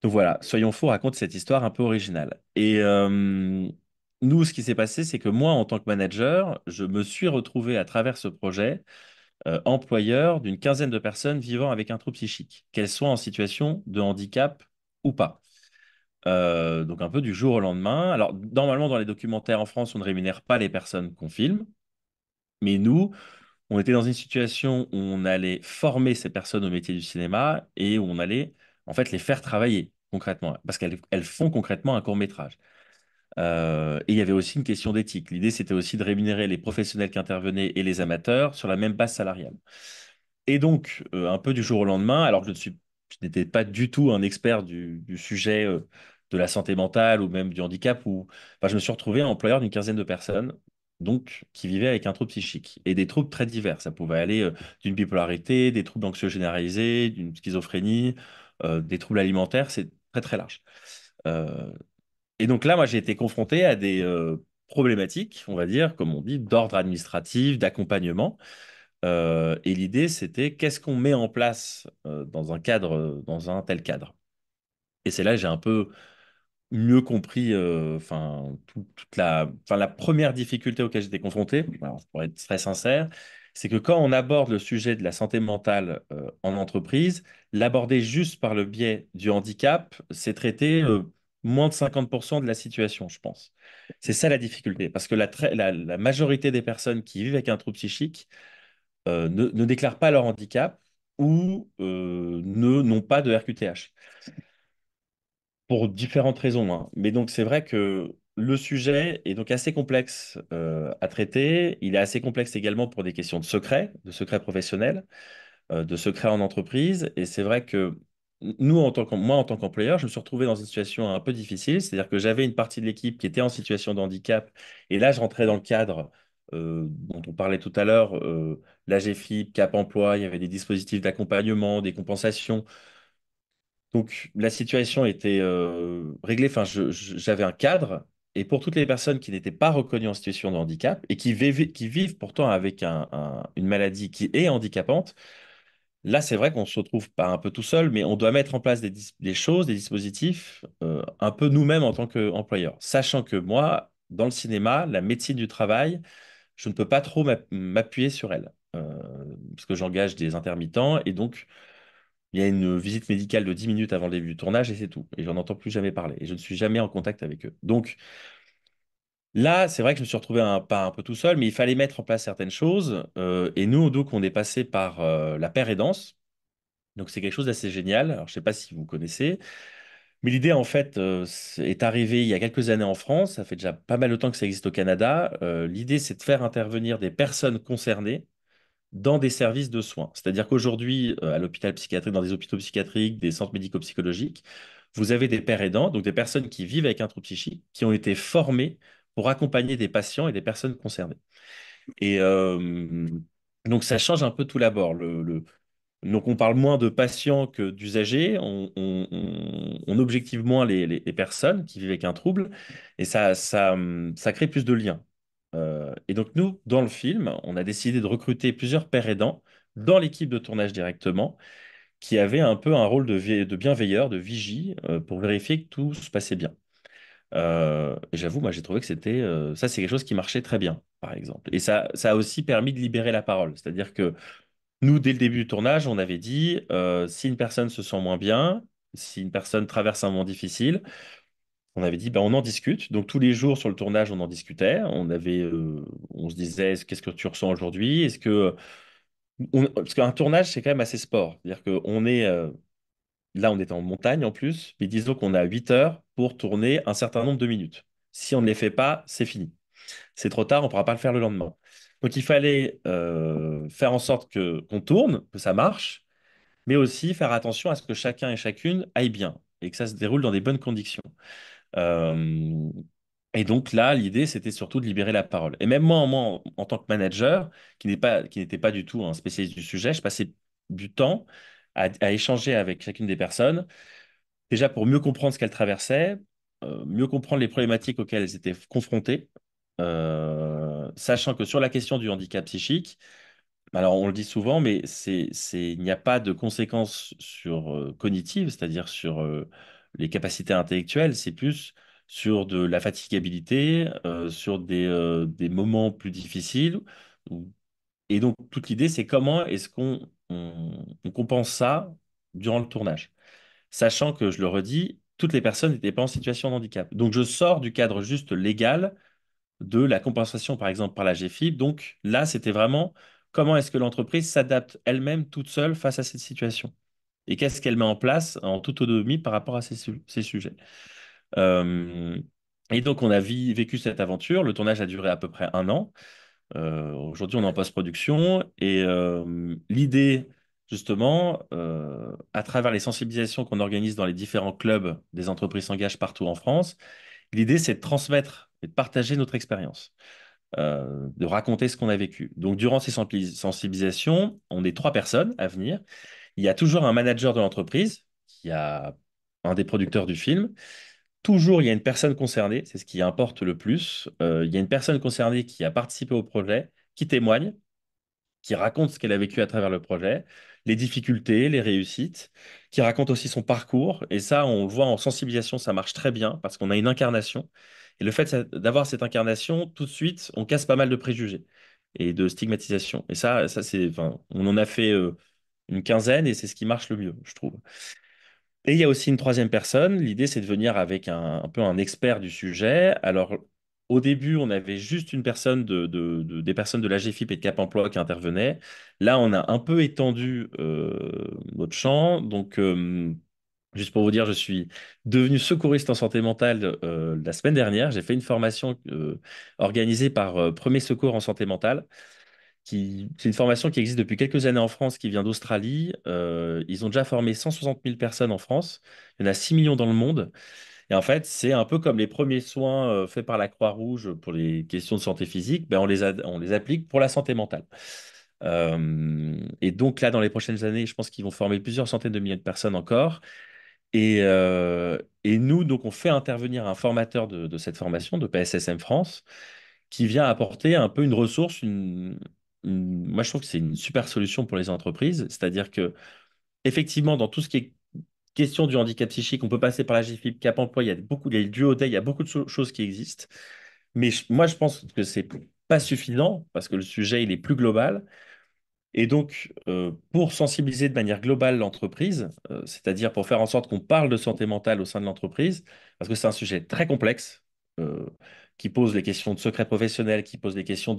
voilà, Soyons fous raconte cette histoire un peu originale. Et nous, ce qui s'est passé, c'est que moi, en tant que manager, je me suis retrouvé à travers ce projet employeur d'une quinzaine de personnes vivant avec un trouble psychique, qu'elles soient en situation de handicap ou pas. Donc un peu du jour au lendemain. Alors normalement, dans les documentaires en France, on ne rémunère pas les personnes qu'on filme, mais nous, on était dans une situation où on allait former ces personnes au métier du cinéma et où on allait en fait les faire travailler. concrètement, parce qu'elles font concrètement un court-métrage. Et il y avait aussi une question d'éthique. L'idée, c'était aussi de rémunérer les professionnels qui intervenaient et les amateurs sur la même base salariale. Et donc, un peu du jour au lendemain, alors que je n'étais pas du tout un expert du sujet de la santé mentale ou même du handicap, enfin, je me suis retrouvé employeur d'une quinzaine de personnes, donc qui vivaient avec un trouble psychique et des troubles très divers. Ça pouvait aller d'une bipolarité, des troubles anxieux généralisés, d'une schizophrénie, des troubles alimentaires, c'est très très large. Euh, et donc là, moi, j'ai été confronté à des problématiques, on va dire, comme on dit, d'ordre administratif, d'accompagnement. Et l'idée, c'était qu'est-ce qu'on met en place dans un cadre, dans un tel cadre. Et c'est là que j'ai un peu mieux compris, enfin, enfin, la première difficulté auquel j'étais confronté, alors, pour être très sincère, c'est que quand on aborde le sujet de la santé mentale en entreprise, l'aborder juste par le biais du handicap, c'est traiter moins de 50% de la situation, je pense. C'est ça la difficulté, parce que la majorité des personnes qui vivent avec un trouble psychique ne déclarent pas leur handicap ou n'ont pas de RQTH pour différentes raisons, hein. Mais donc, c'est vrai que le sujet est donc assez complexe à traiter. Il est assez complexe également pour des questions de secret professionnel, de secret en entreprise. Et c'est vrai que moi, en tant qu'employeur, je me suis retrouvé dans une situation un peu difficile. C'est-à-dire que j'avais une partie de l'équipe qui était en situation de handicap. Et là, je rentrais dans le cadre dont on parlait tout à l'heure, l'AGEFIP, Cap Emploi, il y avait des dispositifs d'accompagnement, des compensations. Donc, la situation était réglée. Enfin, j'avais un cadre. Et pour toutes les personnes qui n'étaient pas reconnues en situation de handicap et qui vivent pourtant avec une maladie qui est handicapante, là, c'est vrai qu'on se retrouve pas un peu tout seul, mais on doit mettre en place des choses, des dispositifs, un peu nous-mêmes en tant qu'employeur. Sachant que moi, dans le cinéma, la médecine du travail, je ne peux pas trop m'appuyer sur elle. Parce que j'engage des intermittents et donc il y a une visite médicale de 10 minutes avant le début du tournage et c'est tout. Et j'en entends plus jamais parler. Et je ne suis jamais en contact avec eux. Donc là, c'est vrai que je me suis retrouvé pas un peu tout seul, mais il fallait mettre en place certaines choses. Et nous, donc, on est passé par la paire aidance. Donc c'est quelque chose d'assez génial. Alors je ne sais pas si vous connaissez, mais l'idée en fait est arrivée il y a quelques années en France. Ça fait déjà pas mal de temps que ça existe au Canada. L'idée c'est de faire intervenir des personnes concernées dans des services de soins. C'est-à-dire qu'aujourd'hui, à l'hôpital psychiatrique, dans des hôpitaux psychiatriques, des centres médico-psychologiques, vous avez des pères aidants, donc des personnes qui vivent avec un trouble psychique, qui ont été formées pour accompagner des patients et des personnes concernées. Et donc ça change un peu tout l'abord. Donc, on parle moins de patients que d'usagers, on objective moins les personnes qui vivent avec un trouble, et ça crée plus de liens. Et donc, nous, dans le film, on a décidé de recruter plusieurs pères aidants dans l'équipe de tournage directement, qui avaient un peu un rôle de bienveilleur, de vigie, pour vérifier que tout se passait bien. Et j'avoue, moi, j'ai trouvé que ça, c'est quelque chose qui marchait très bien, par exemple. Et ça a aussi permis de libérer la parole. C'est-à-dire que nous, dès le début du tournage, on avait dit, si une personne se sent moins bien, si une personne traverse un moment difficile, on avait dit, ben, on en discute. Donc tous les jours sur le tournage, on en discutait. On se disait, qu'est-ce que tu ressens aujourd'hui? Parce qu'un tournage, c'est quand même assez sport. C'est-à-dire qu'on est, là, on est en montagne en plus, mais disons qu'on a 8 heures pour tourner un certain nombre de minutes. Si on ne les fait pas, c'est fini. C'est trop tard, on ne pourra pas le faire le lendemain. Donc il fallait faire en sorte qu'on tourne, que ça marche, mais aussi faire attention à ce que chacun et chacune aille bien et que ça se déroule dans des bonnes conditions. Euh, et donc là, l'idée, c'était surtout de libérer la parole. Et même en tant que manager, qui n'était pas du tout un spécialiste du sujet, je passais du temps à échanger avec chacune des personnes, déjà pour mieux comprendre ce qu'elles traversaient, mieux comprendre les problématiques auxquelles elles étaient confrontées, sachant que sur la question du handicap psychique, alors, on le dit souvent, mais il n'y a pas de conséquences cognitives, c'est-à-dire sur les capacités intellectuelles, c'est plus sur de la fatigabilité, sur des moments plus difficiles. Ou- Et donc, toute l'idée, c'est comment est-ce on compense ça durant le tournage, sachant que, je le redis, toutes les personnes n'étaient pas en situation de handicap. Donc, je sors du cadre juste légal de la compensation, par exemple, par la GFIP. Donc là, c'était vraiment comment est-ce que l'entreprise s'adapte elle-même toute seule face à cette situation. et qu'est-ce qu'elle met en place en toute autonomie par rapport à ces sujets. Euh, et donc, on a vécu cette aventure. Le tournage a duré à peu près 1 an. Aujourd'hui, on est en post-production et l'idée, justement, à travers les sensibilisations qu'on organise dans les différents clubs des entreprises s'engagent partout en France, l'idée, c'est de transmettre et de partager notre expérience, de raconter ce qu'on a vécu. Donc, durant ces sensibilisations, on est 3 personnes à venir. Il y a toujours un manager de l'entreprise, qui a un des producteurs du film. Toujours, il y a une personne concernée, c'est ce qui importe le plus. Il y a une personne concernée qui a participé au projet, qui témoigne, qui raconte ce qu'elle a vécu à travers le projet, les difficultés, les réussites, qui raconte aussi son parcours. Et ça, on le voit en sensibilisation, ça marche très bien parce qu'on a une incarnation. Et le fait d'avoir cette incarnation, tout de suite, on casse pas mal de préjugés et de stigmatisation. Et ça c'est, enfin, on en a fait une quinzaine et c'est ce qui marche le mieux, je trouve. Et il y a aussi une troisième personne. L'idée, c'est de venir avec un peu un expert du sujet. Alors, au début, on avait juste une personne des personnes de l'AGFIP et de Cap Emploi qui intervenaient. Là, on a un peu étendu notre champ. Donc, juste pour vous dire, je suis devenu secouriste en santé mentale la semaine dernière. J'ai fait une formation organisée par Premier Secours en santé mentale. C'est une formation qui existe depuis quelques années en France, qui vient d'Australie. Ils ont déjà formé 160 000 personnes en France. Il y en a 6 millions dans le monde. Et en fait, c'est un peu comme les premiers soins faits par la Croix-Rouge pour les questions de santé physique. Ben, on les applique pour la santé mentale. Et donc là, dans les prochaines années, je pense qu'ils vont former plusieurs centaines de milliers de personnes encore. Et nous, donc, on fait intervenir un formateur de cette formation, de PSSM France, qui vient apporter un peu une ressource. Moi, je trouve que c'est une super solution pour les entreprises. C'est-à-dire que, effectivement, dans tout ce qui est question du handicap psychique, on peut passer par la GFIP, Cap Emploi, il y a le Duodec, il y a beaucoup de choses qui existent. Mais moi, je pense que c'est pas suffisant parce que le sujet, il est plus global. Et donc, pour sensibiliser de manière globale l'entreprise, c'est-à-dire pour faire en sorte qu'on parle de santé mentale au sein de l'entreprise, parce que c'est un sujet très complexe, euh, qui pose les questions de secret professionnel, qui pose les questions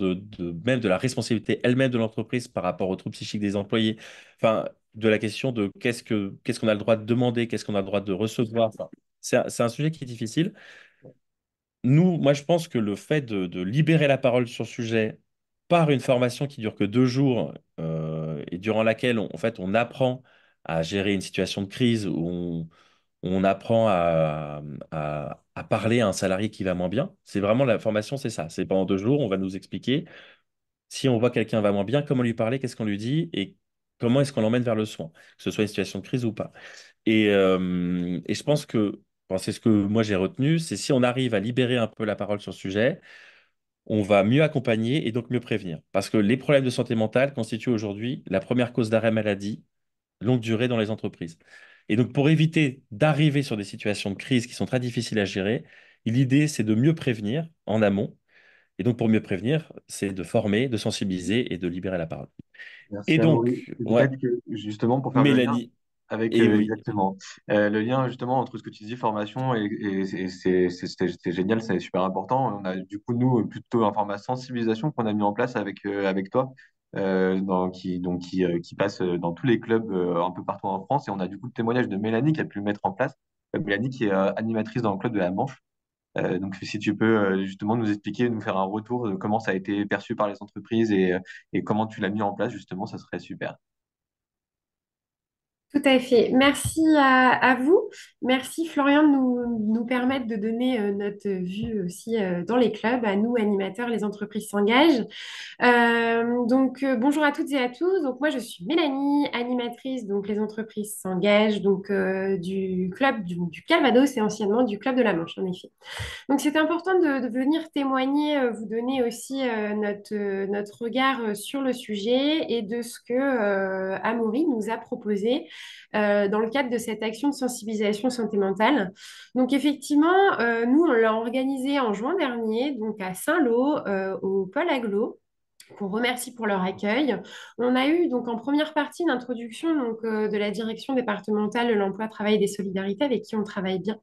même de la responsabilité elle-même de l'entreprise par rapport aux troubles psychiques des employés, enfin, de la question de qu'est-ce qu'on a le droit de demander, qu'est-ce qu'on a le droit de recevoir. Enfin, c'est un sujet qui est difficile. Moi, je pense que le fait de libérer la parole sur le sujet par une formation qui dure que 2 jours et durant laquelle, en fait, on apprend à gérer une situation de crise, où on apprend à parler à un salarié qui va moins bien. C'est vraiment la formation, c'est ça. C'est pendant 2 jours, on va nous expliquer si on voit quelqu'un va moins bien, comment lui parler, qu'est-ce qu'on lui dit et comment est-ce qu'on l'emmène vers le soin, que ce soit une situation de crise ou pas. Et je pense que, enfin, c'est ce que moi j'ai retenu, c'est si on arrive à libérer un peu la parole sur le sujet, on va mieux accompagner et donc mieux prévenir. Parce que les problèmes de santé mentale constituent aujourd'hui la première cause d'arrêt maladie longue durée dans les entreprises. Et donc pour éviter d'arriver sur des situations de crise qui sont très difficiles à gérer, l'idée c'est de mieux prévenir en amont. Et donc pour mieux prévenir, c'est de former, de sensibiliser et de libérer la parole. Et Merci Amaury. donc, Et ouais, peut-être que justement pour faire le lien Mélanie, avec et oui. exactement le lien justement entre ce que tu dis formation et c'est génial, c'est super important. On a du coup nous plutôt un format sensibilisation qu'on a mis en place avec toi qui passe dans tous les clubs un peu partout en France et on a du coup le témoignage de Mélanie qui a pu le mettre en place. Mélanie qui est animatrice dans le club de la Manche. Donc si tu peux justement nous expliquer, nous faire un retour de comment ça a été perçu par les entreprises et comment tu l'as mis en place justement, ça serait super. Tout à fait. Merci à vous. Merci Florian de nous permettre de donner notre vue aussi dans les clubs. À nous, animateurs, les entreprises s'engagent. Bonjour à toutes et à tous. Donc, moi, je suis Mélanie, animatrice. Donc, les entreprises s'engagent. Donc, du club du Calvados et anciennement du club de la Manche, en effet. Donc, c'est important de venir témoigner, vous donner aussi notre regard sur le sujet et de ce que Amaury nous a proposé dans le cadre de cette action de sensibilisation santé mentale. Donc, effectivement, nous, on l'a organisé en juin dernier, donc à Saint-Lô, au Pôle Aglo. qu'on remercie pour leur accueil. On a eu donc en première partie une introduction de la direction départementale de l'emploi, travail et des solidarités avec qui on travaille bien.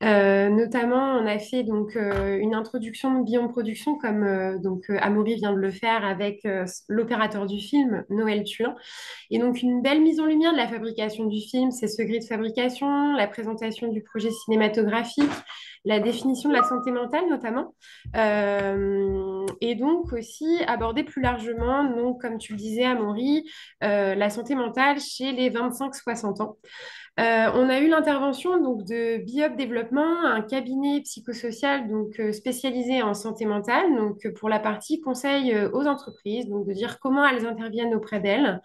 Notamment, on a fait une introduction de Beyond Production comme Amaury vient de le faire avec l'opérateur du film, Noël Thuin. Et donc, une belle mise en lumière de la fabrication du film, ses secrets de fabrication, la présentation du projet cinématographique, la définition de la santé mentale notamment. Et donc aussi aborder plus largement, donc, comme tu le disais, Amaury, la santé mentale chez les 25-60 ans. On a eu l'intervention donc de Biop Développement, un cabinet psychosocial spécialisé en santé mentale, pour la partie conseil aux entreprises, donc de dire comment elles interviennent auprès d'elles,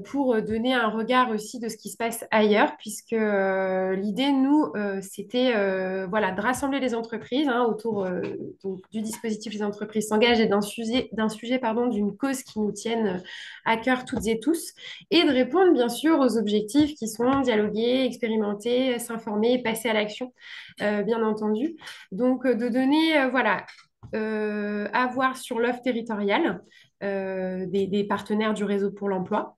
pour donner un regard aussi de ce qui se passe ailleurs, puisque l'idée, nous, c'était voilà, de rassembler les entreprises autour du dispositif Les entreprises s'engagent et pardon, d'une cause qui nous tienne à cœur toutes et tous, et de répondre bien sûr aux objectifs qui sont dialoguer, expérimenter, s'informer, passer à l'action, bien entendu. Donc, de donner, voilà, à voir sur l'offre territoriale des partenaires du réseau pour l'emploi.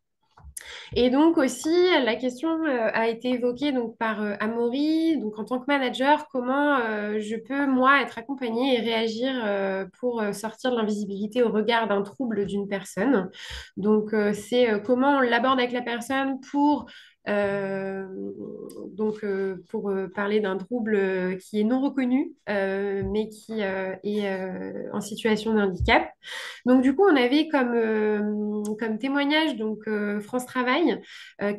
Et donc aussi, la question a été évoquée donc, par Amaury, donc en tant que manager, comment je peux, moi, être accompagnée et réagir pour sortir de l'invisibilité au regard d'un trouble d'une personne. Donc, c'est comment on l'aborde avec la personne euh, pour parler d'un trouble qui est non reconnu, mais qui est en situation de handicap. Donc, du coup, on avait comme témoignage France Travail,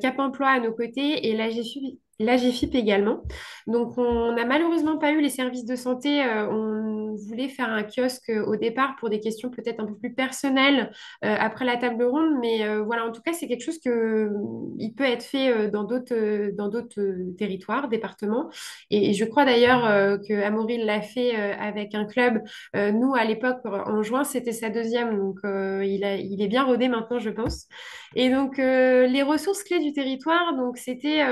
Cap Emploi à nos côtés et l'AGFIP également. Donc, on n'a malheureusement pas eu les services de santé. On voulait faire un kiosque au départ pour des questions peut-être un peu plus personnelles après la table ronde, mais voilà, en tout cas, c'est quelque chose il peut être fait dans d'autres territoires, départements. Et je crois d'ailleurs que Amaury l'a fait avec un club. Nous, à l'époque, en juin, c'était sa deuxième, donc il est bien rodé maintenant, je pense. Et donc, les ressources clés du territoire, donc c'était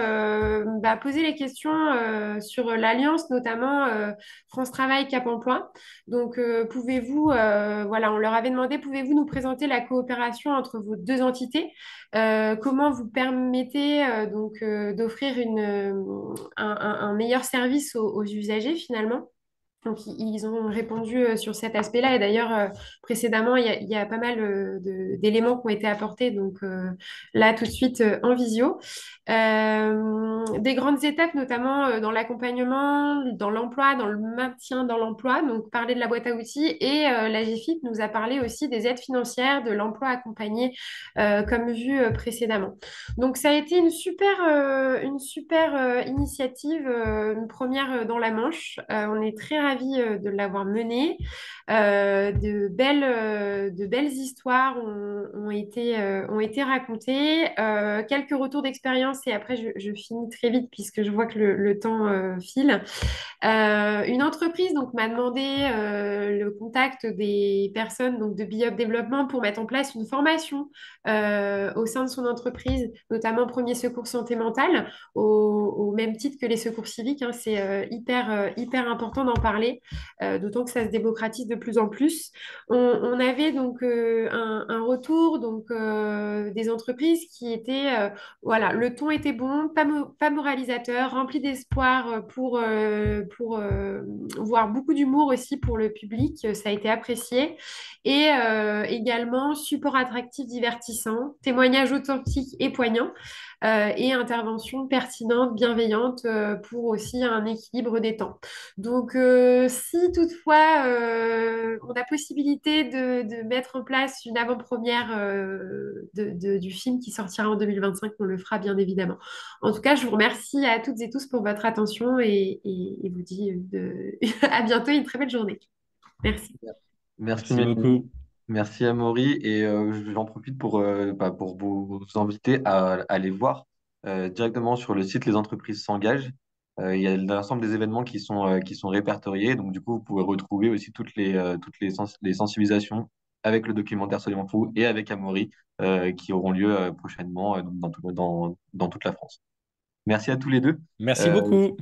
poser les questions sur l'alliance, notamment France Travail Cap Emploi. Donc, voilà, on leur avait demandé, pouvez-vous nous présenter la coopération entre vos deux entités? Comment vous permettez d'offrir un meilleur service aux usagers finalement? Donc, ils ont répondu sur cet aspect-là. Et d'ailleurs, précédemment, il y a pas mal d'éléments qui ont été apportés. Donc, là, tout de suite, en visio. Des grandes étapes, notamment dans l'accompagnement, dans l'emploi, dans le maintien dans l'emploi. Donc, parler de la boîte à outils. Et la GFIP nous a parlé aussi des aides financières, de l'emploi accompagné, comme vu précédemment. Donc, ça a été une super initiative, une première dans la Manche. On est très ravis de l'avoir menée. De belles histoires ont été racontées. Quelques retours d'expérience et après, je finis très vite puisque je vois que le temps file. Une entreprise donc m'a demandé le contact des personnes donc de Biop Développement pour mettre en place une formation au sein de son entreprise, notamment premier secours santé mentale, au même titre que les secours civiques. C'est hyper important d'en parler, d'autant que ça se démocratise de plus en plus. On avait donc un retour des entreprises qui étaient, voilà, le ton était bon, pas moralisateur, rempli d'espoir pour voir beaucoup d'humour aussi pour le public. Ça a été apprécié. Et également, support attractif, divertissant, témoignage authentique et poignant, et intervention pertinente, bienveillante pour aussi un équilibre des temps. Donc, si toutefois on a possibilité de mettre en place une avant-première du film qui sortira en 2025, on le fera bien évidemment. En tout cas, je vous remercie à toutes et tous pour votre attention et vous dis à bientôt et une très belle journée. Merci. Merci Merci Mélanie. beaucoup. Merci Amaury. Et j'en profite pour vous inviter à aller voir directement sur le site Les entreprises s'engagent. Il y a l'ensemble des événements qui sont répertoriés. Donc, du coup, vous pouvez retrouver aussi les sensibilisations avec le documentaire Soleil Fou et avec Amaury qui auront lieu prochainement dans toute la France. Merci à tous les deux. Merci Euh, beaucoup.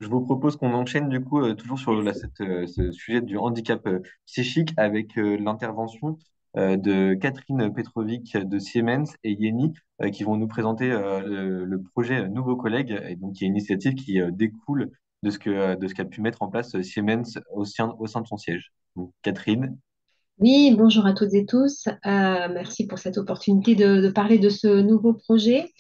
je vous propose qu'on enchaîne du coup toujours sur ce sujet du handicap psychique avec l'intervention de Catherine Petrovic de Siemens et Yeni qui vont nous présenter le projet Nouveaux collègues, et donc qui est une initiative qui découle de ce qu'a pu mettre en place Siemens au sein de son siège. Donc, Catherine. Oui, bonjour à toutes et tous. Merci pour cette opportunité de parler de ce nouveau projet.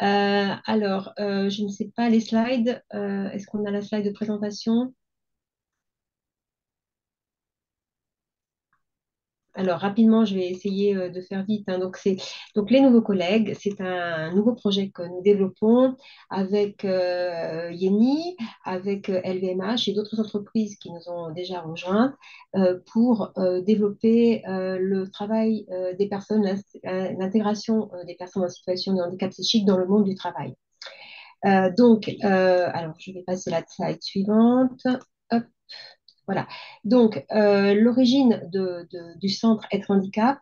Je ne sais pas les slides. Est-ce qu'on a la slide de présentation? Alors, rapidement, je vais essayer de faire vite, hein. Donc, les nouveaux collègues, c'est un nouveau projet que nous développons avec Yeni, avec LVMH et d'autres entreprises qui nous ont déjà rejoints pour développer le travail des personnes, l'intégration des personnes en situation de handicap psychique dans le monde du travail. Alors, je vais passer la slide suivante. Hop. Voilà. Donc, l'origine du centre Être Handicap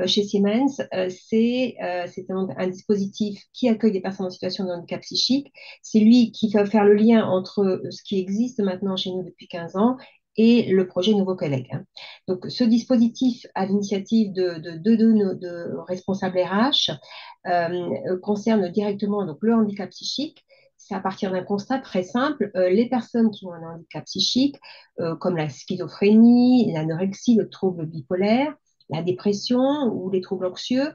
chez Siemens, c'est un dispositif qui accueille des personnes en situation de handicap psychique. C'est lui qui va faire le lien entre ce qui existe maintenant chez nous depuis 15 ans et le projet Nouveaux collègues, hein. Donc, ce dispositif, à l'initiative de responsables RH, concerne directement donc, le handicap psychique. C'est à partir d'un constat très simple. Les personnes qui ont un handicap psychique, comme la schizophrénie, l'anorexie, le trouble bipolaire, la dépression ou les troubles anxieux,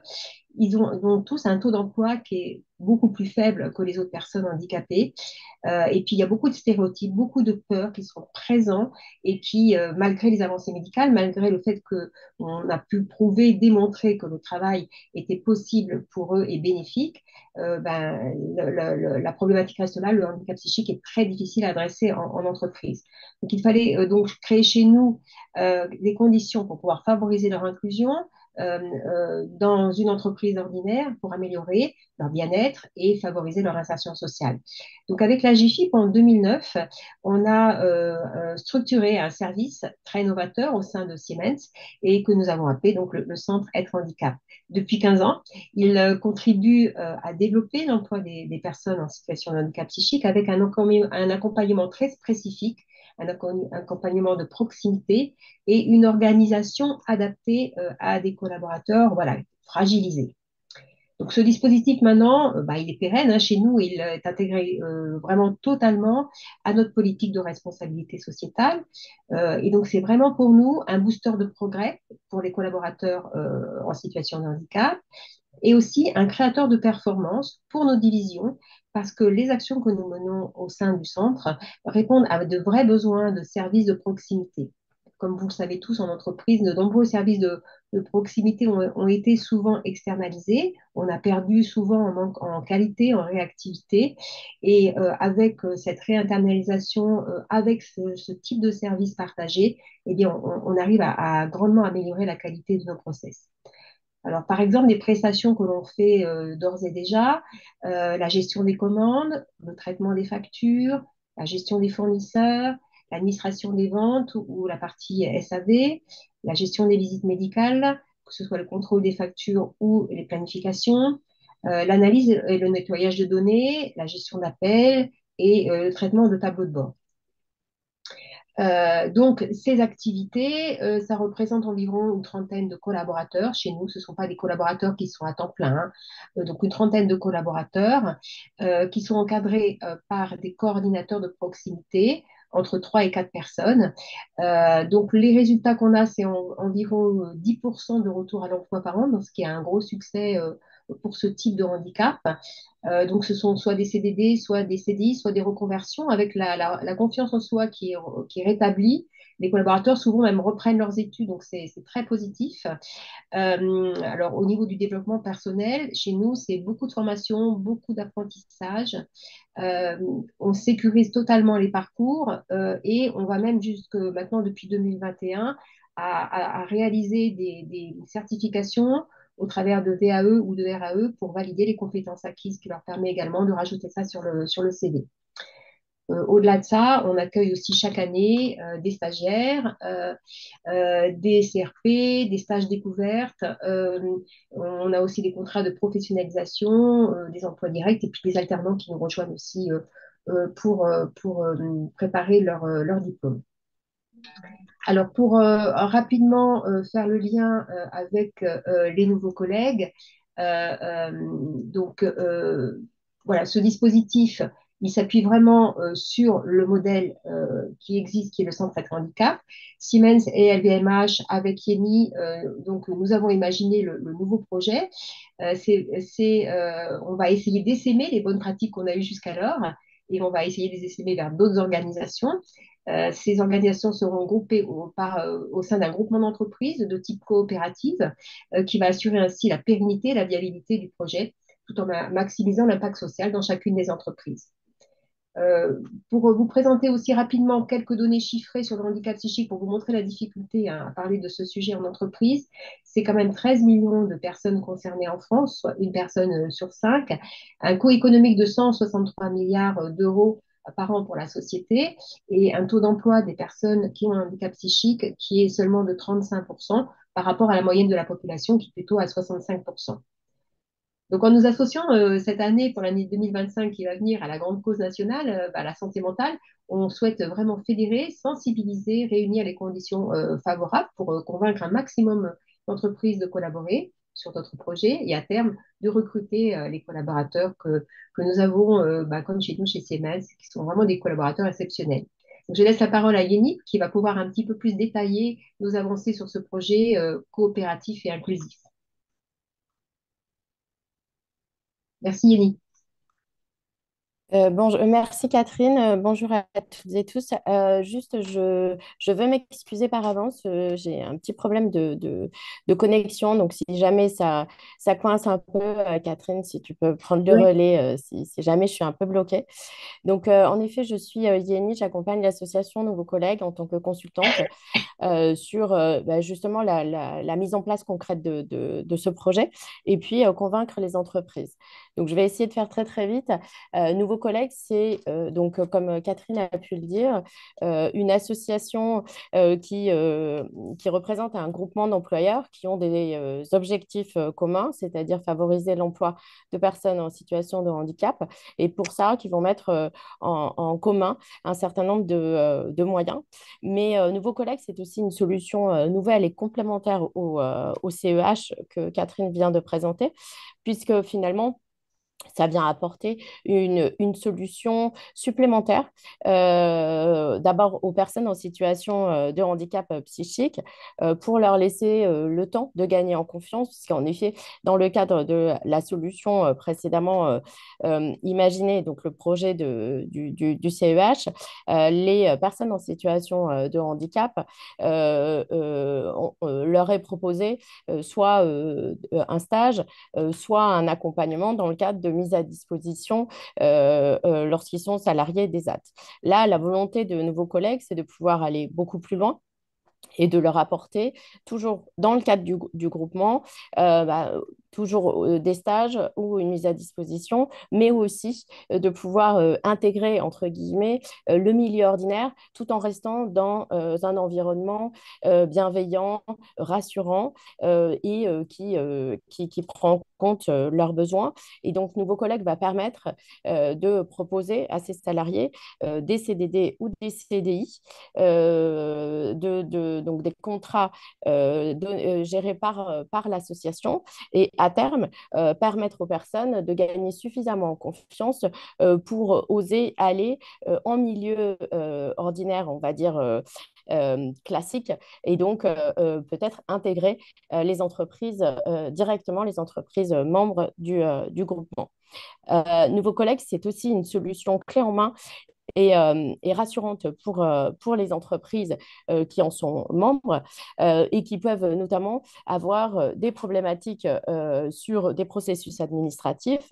ils ont tous un taux d'emploi qui est beaucoup plus faible que les autres personnes handicapées. Et puis, il y a beaucoup de stéréotypes, beaucoup de peurs qui sont présents et qui, malgré les avancées médicales, malgré le fait qu'on a pu prouver, démontrer que le travail était possible pour eux et bénéfique, la problématique reste là. Le handicap psychique est très difficile à adresser en entreprise. Donc, il fallait donc créer chez nous des conditions pour pouvoir favoriser leur inclusion dans une entreprise ordinaire pour améliorer leur bien-être et favoriser leur insertion sociale. Donc, avec la GIFIP en 2009, on a structuré un service très novateur au sein de Siemens et que nous avons appelé donc le Centre Être Handicap. Depuis 15 ans, il contribue à développer l'emploi des personnes en situation de handicap psychique avec un accompagnement très spécifique, un accompagnement de proximité et une organisation adaptée à des collaborateurs voilà, fragilisés. Donc, ce dispositif, maintenant, il est pérenne, hein, chez nous. Il est intégré vraiment totalement à notre politique de responsabilité sociétale. Et donc, c'est vraiment pour nous un booster de progrès pour les collaborateurs en situation de handicap et aussi un créateur de performance pour nos divisions parce que les actions que nous menons au sein du centre répondent à de vrais besoins de services de proximité. Comme vous le savez tous en entreprise, de nombreux services de proximité ont été souvent externalisés. On a perdu souvent en qualité, en réactivité. Et avec cette réinternalisation, avec ce type de service partagé, eh bien, on arrive à grandement améliorer la qualité de nos process. Alors, par exemple, des prestations que l'on fait d'ores et déjà, la gestion des commandes, le traitement des factures, la gestion des fournisseurs, l'administration des ventes ou la partie SAV, la gestion des visites médicales, que ce soit le contrôle des factures ou les planifications, l'analyse et le nettoyage de données, la gestion d'appels et le traitement de tableaux de bord. Donc, ces activités, ça représente environ une trentaine de collaborateurs. Chez nous, ce ne sont pas des collaborateurs qui sont à temps plein, hein. Donc, une trentaine de collaborateurs qui sont encadrés par des coordinateurs de proximité entre 3 et 4 personnes. Donc, les résultats qu'on a, c'est environ 10% de retour à l'emploi par an, donc ce qui est un gros succès pour ce type de handicap. Donc, ce sont soit des CDD, soit des CDI, soit des reconversions avec la confiance en soi qui est rétablie. Les collaborateurs, souvent, même reprennent leurs études, donc c'est très positif. Alors, au niveau du développement personnel, chez nous, c'est beaucoup de formation, beaucoup d'apprentissage. On sécurise totalement les parcours et on va même jusque maintenant, depuis 2021, à réaliser des certifications au travers de VAE ou de RAE pour valider les compétences acquises, qui leur permet également de rajouter ça sur le CV. Au-delà de ça, on accueille aussi chaque année des stagiaires, des CRP, des stages découvertes. On a aussi des contrats de professionnalisation, des emplois directs et puis des alternants qui nous rejoignent aussi pour préparer leur diplôme. Alors, pour rapidement faire le lien avec les nouveaux collègues, euh, euh, donc voilà, ce dispositif, il s'appuie vraiment sur le modèle qui existe, qui est le centre traitement handicap. Siemens et LVMH avec Yeni, donc nous avons imaginé le nouveau projet. On va essayer d'essaimer les bonnes pratiques qu'on a eues jusqu'alors et on va essayer de les essaimer vers d'autres organisations. Ces organisations seront groupées au sein d'un groupement d'entreprises de type coopérative qui va assurer ainsi la pérennité et la viabilité du projet tout en maximisant l'impact social dans chacune des entreprises. Pour vous présenter aussi rapidement quelques données chiffrées sur le handicap psychique pour vous montrer la difficulté à parler de ce sujet en entreprise, c'est quand même 13 millions de personnes concernées en France, soit une personne sur cinq, un coût économique de 163 milliards d'euros par an pour la société et un taux d'emploi des personnes qui ont un handicap psychique qui est seulement de 35% par rapport à la moyenne de la population qui est plutôt à 65%. Donc, en nous associant cette année, pour l'année 2025 qui va venir, à la grande cause nationale, la santé mentale, on souhaite vraiment fédérer, sensibiliser, réunir les conditions favorables pour convaincre un maximum d'entreprises de collaborer sur notre projet et à terme de recruter les collaborateurs que nous avons, comme chez nous, chez Siemens, qui sont vraiment des collaborateurs exceptionnels. Donc, je laisse la parole à Yeni qui va pouvoir un petit peu plus détailler nos avancées sur ce projet coopératif et inclusif. Merci Yeni. Merci Catherine. Bonjour à toutes et tous. Je veux m'excuser par avance. J'ai un petit problème de connexion. Donc, si jamais ça coince un peu, Catherine, si tu peux prendre le Oui. relais, si jamais je suis un peu bloquée. Donc, en effet, je suis Yéni, j'accompagne l'association Nouveaux Collègues en tant que consultante sur justement la mise en place concrète de ce projet et puis convaincre les entreprises. Donc, je vais essayer de faire très, très vite. Nouveaux Collègues, c'est donc, comme Catherine a pu le dire, une association qui représente un groupement d'employeurs qui ont des objectifs communs, c'est-à-dire favoriser l'emploi de personnes en situation de handicap et pour ça, qui vont mettre en commun un certain nombre de moyens. Mais Nouveaux Collègues, c'est aussi une solution nouvelle et complémentaire au CEH que Catherine vient de présenter, puisque finalement, ça vient apporter une solution supplémentaire, d'abord aux personnes en situation de handicap psychique, pour leur laisser le temps de gagner en confiance, puisqu'en effet, dans le cadre de la solution précédemment imaginée, donc le projet du CEH, les personnes en situation de handicap leur est proposé soit un stage, soit un accompagnement dans le cadre de mise à disposition lorsqu'ils sont salariés des AT. Là, la volonté de nouveaux collègues, c'est de pouvoir aller beaucoup plus loin et de leur apporter, toujours dans le cadre du groupement, toujours des stages ou une mise à disposition, mais aussi de pouvoir intégrer, entre guillemets, le milieu ordinaire tout en restant dans un environnement bienveillant, rassurant qui prend en compte leurs besoins. Et donc, Nouveaux Collègues va permettre de proposer à ces salariés des CDD ou des CDI, donc des contrats gérés par l'association et à terme permettre aux personnes de gagner suffisamment en confiance pour oser aller en milieu ordinaire, on va dire classique, et donc peut-être intégrer les entreprises directement, les entreprises membres du groupement. Nouveaux Collègues, c'est aussi une solution clé en main et rassurante pour les entreprises qui en sont membres et qui peuvent notamment avoir des problématiques sur des processus administratifs,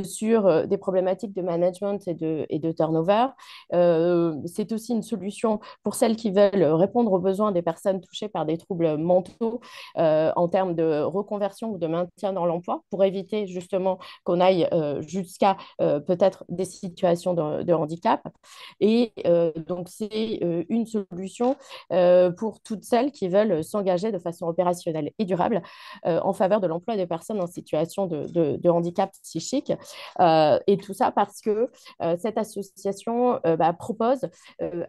sur des problématiques de management et de turnover. C'est aussi une solution pour celles qui veulent répondre aux besoins des personnes touchées par des troubles mentaux en termes de reconversion ou de maintien dans l'emploi pour éviter justement qu'on aille jusqu'à peut-être des situations de handicap. handicap. Et donc, c'est une solution pour toutes celles qui veulent s'engager de façon opérationnelle et durable en faveur de l'emploi des personnes en situation de handicap psychique. Et tout ça parce que cette association propose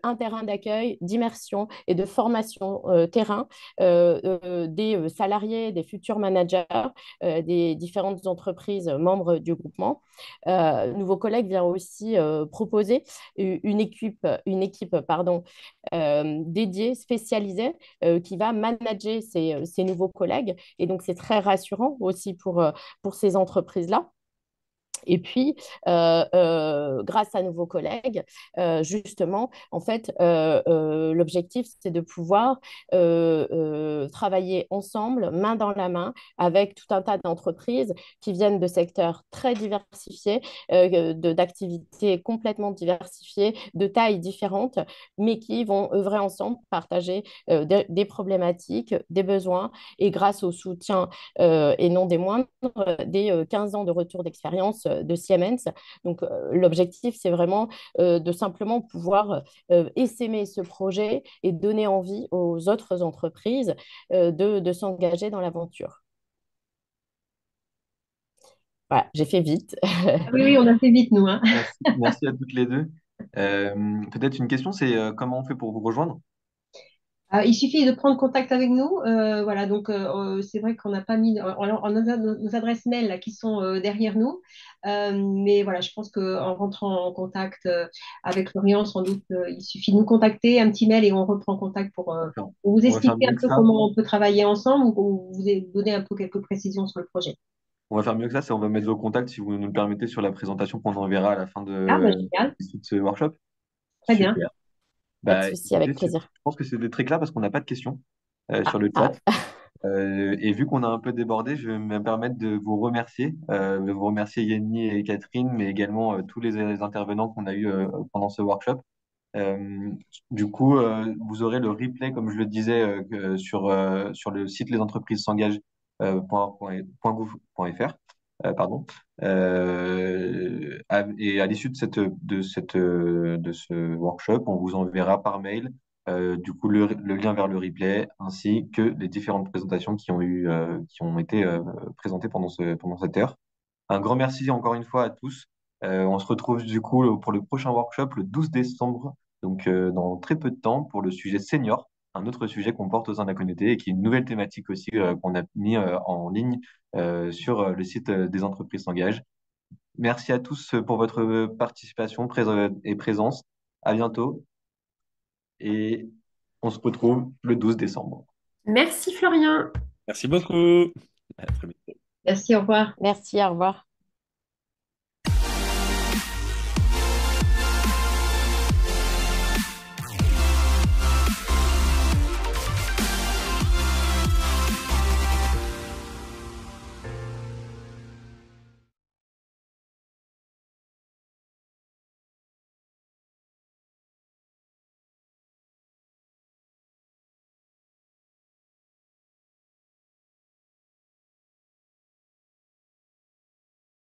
un terrain d'accueil, d'immersion et de formation terrain des salariés, des futurs managers, des différentes entreprises membres du groupement. Nouveau collègue vient aussi proposer une équipe dédiée, spécialisée, qui va manager ces nouveaux collègues. Et donc, c'est très rassurant aussi pour ces entreprises-là. Et puis, grâce à nouveaux collègues, justement, en fait, l'objectif, c'est de pouvoir travailler ensemble, main dans la main, avec tout un tas d'entreprises qui viennent de secteurs très diversifiés, d'activités complètement diversifiées, de tailles différentes, mais qui vont œuvrer ensemble, partager des problématiques, des besoins, et grâce au soutien, et non des moindres, des 15 ans de retour d'expérience de Siemens. Donc, l'objectif, c'est vraiment de simplement pouvoir essaimer ce projet et donner envie aux autres entreprises de s'engager dans l'aventure. Voilà, j'ai fait vite. Ah oui, oui, on a fait vite, nous, hein. Merci à toutes les deux. Peut-être une question, c'est comment on fait pour vous rejoindre? Il suffit de prendre contact avec nous. Voilà, donc c'est vrai qu'on n'a pas mis en nos adresses mail là, qui sont derrière nous. Mais voilà, je pense qu'en rentrant en contact avec Florian, sans doute, il suffit de nous contacter, un petit mail et on reprend contact D'accord. pour vous On va faire expliquer mieux un que peu ça. comment on peut travailler ensemble ou vous donner un peu quelques précisions sur le projet. On va faire mieux que ça, c'est on va mettre vos contacts si vous nous le permettez sur la présentation qu'on enverra à la fin Ah, bah, de génial, ce workshop. très bien. Super. Pas de Bah, souci, écoutez, avec plaisir. je pense que c'était très clair parce qu'on n'a pas de questions sur Ah, le chat. ah. Et vu qu'on a un peu débordé, je vais me permettre de vous remercier Yenny et Catherine, mais également tous les intervenants qu'on a eu pendant ce workshop. Euh, du coup, vous aurez le replay, comme je le disais, sur le site lesentreprises-s'engagent.gouv.fr, pardon. Et à l'issue de ce workshop, on vous enverra par mail du coup le lien vers le replay ainsi que les différentes présentations qui ont été présentées pendant cette heure. Un grand merci encore une fois à tous. On se retrouve du coup pour le prochain workshop le 12 décembre, donc dans très peu de temps, pour le sujet senior, un autre sujet qu'on porte au sein de la communauté et qui est une nouvelle thématique aussi qu'on a mis en ligne sur le site des entreprises s'engagent. Merci à tous pour votre participation et présence. À bientôt et on se retrouve le 12 décembre. Merci Florian. Merci beaucoup. À très bientôt. Merci, au revoir. Merci, au revoir.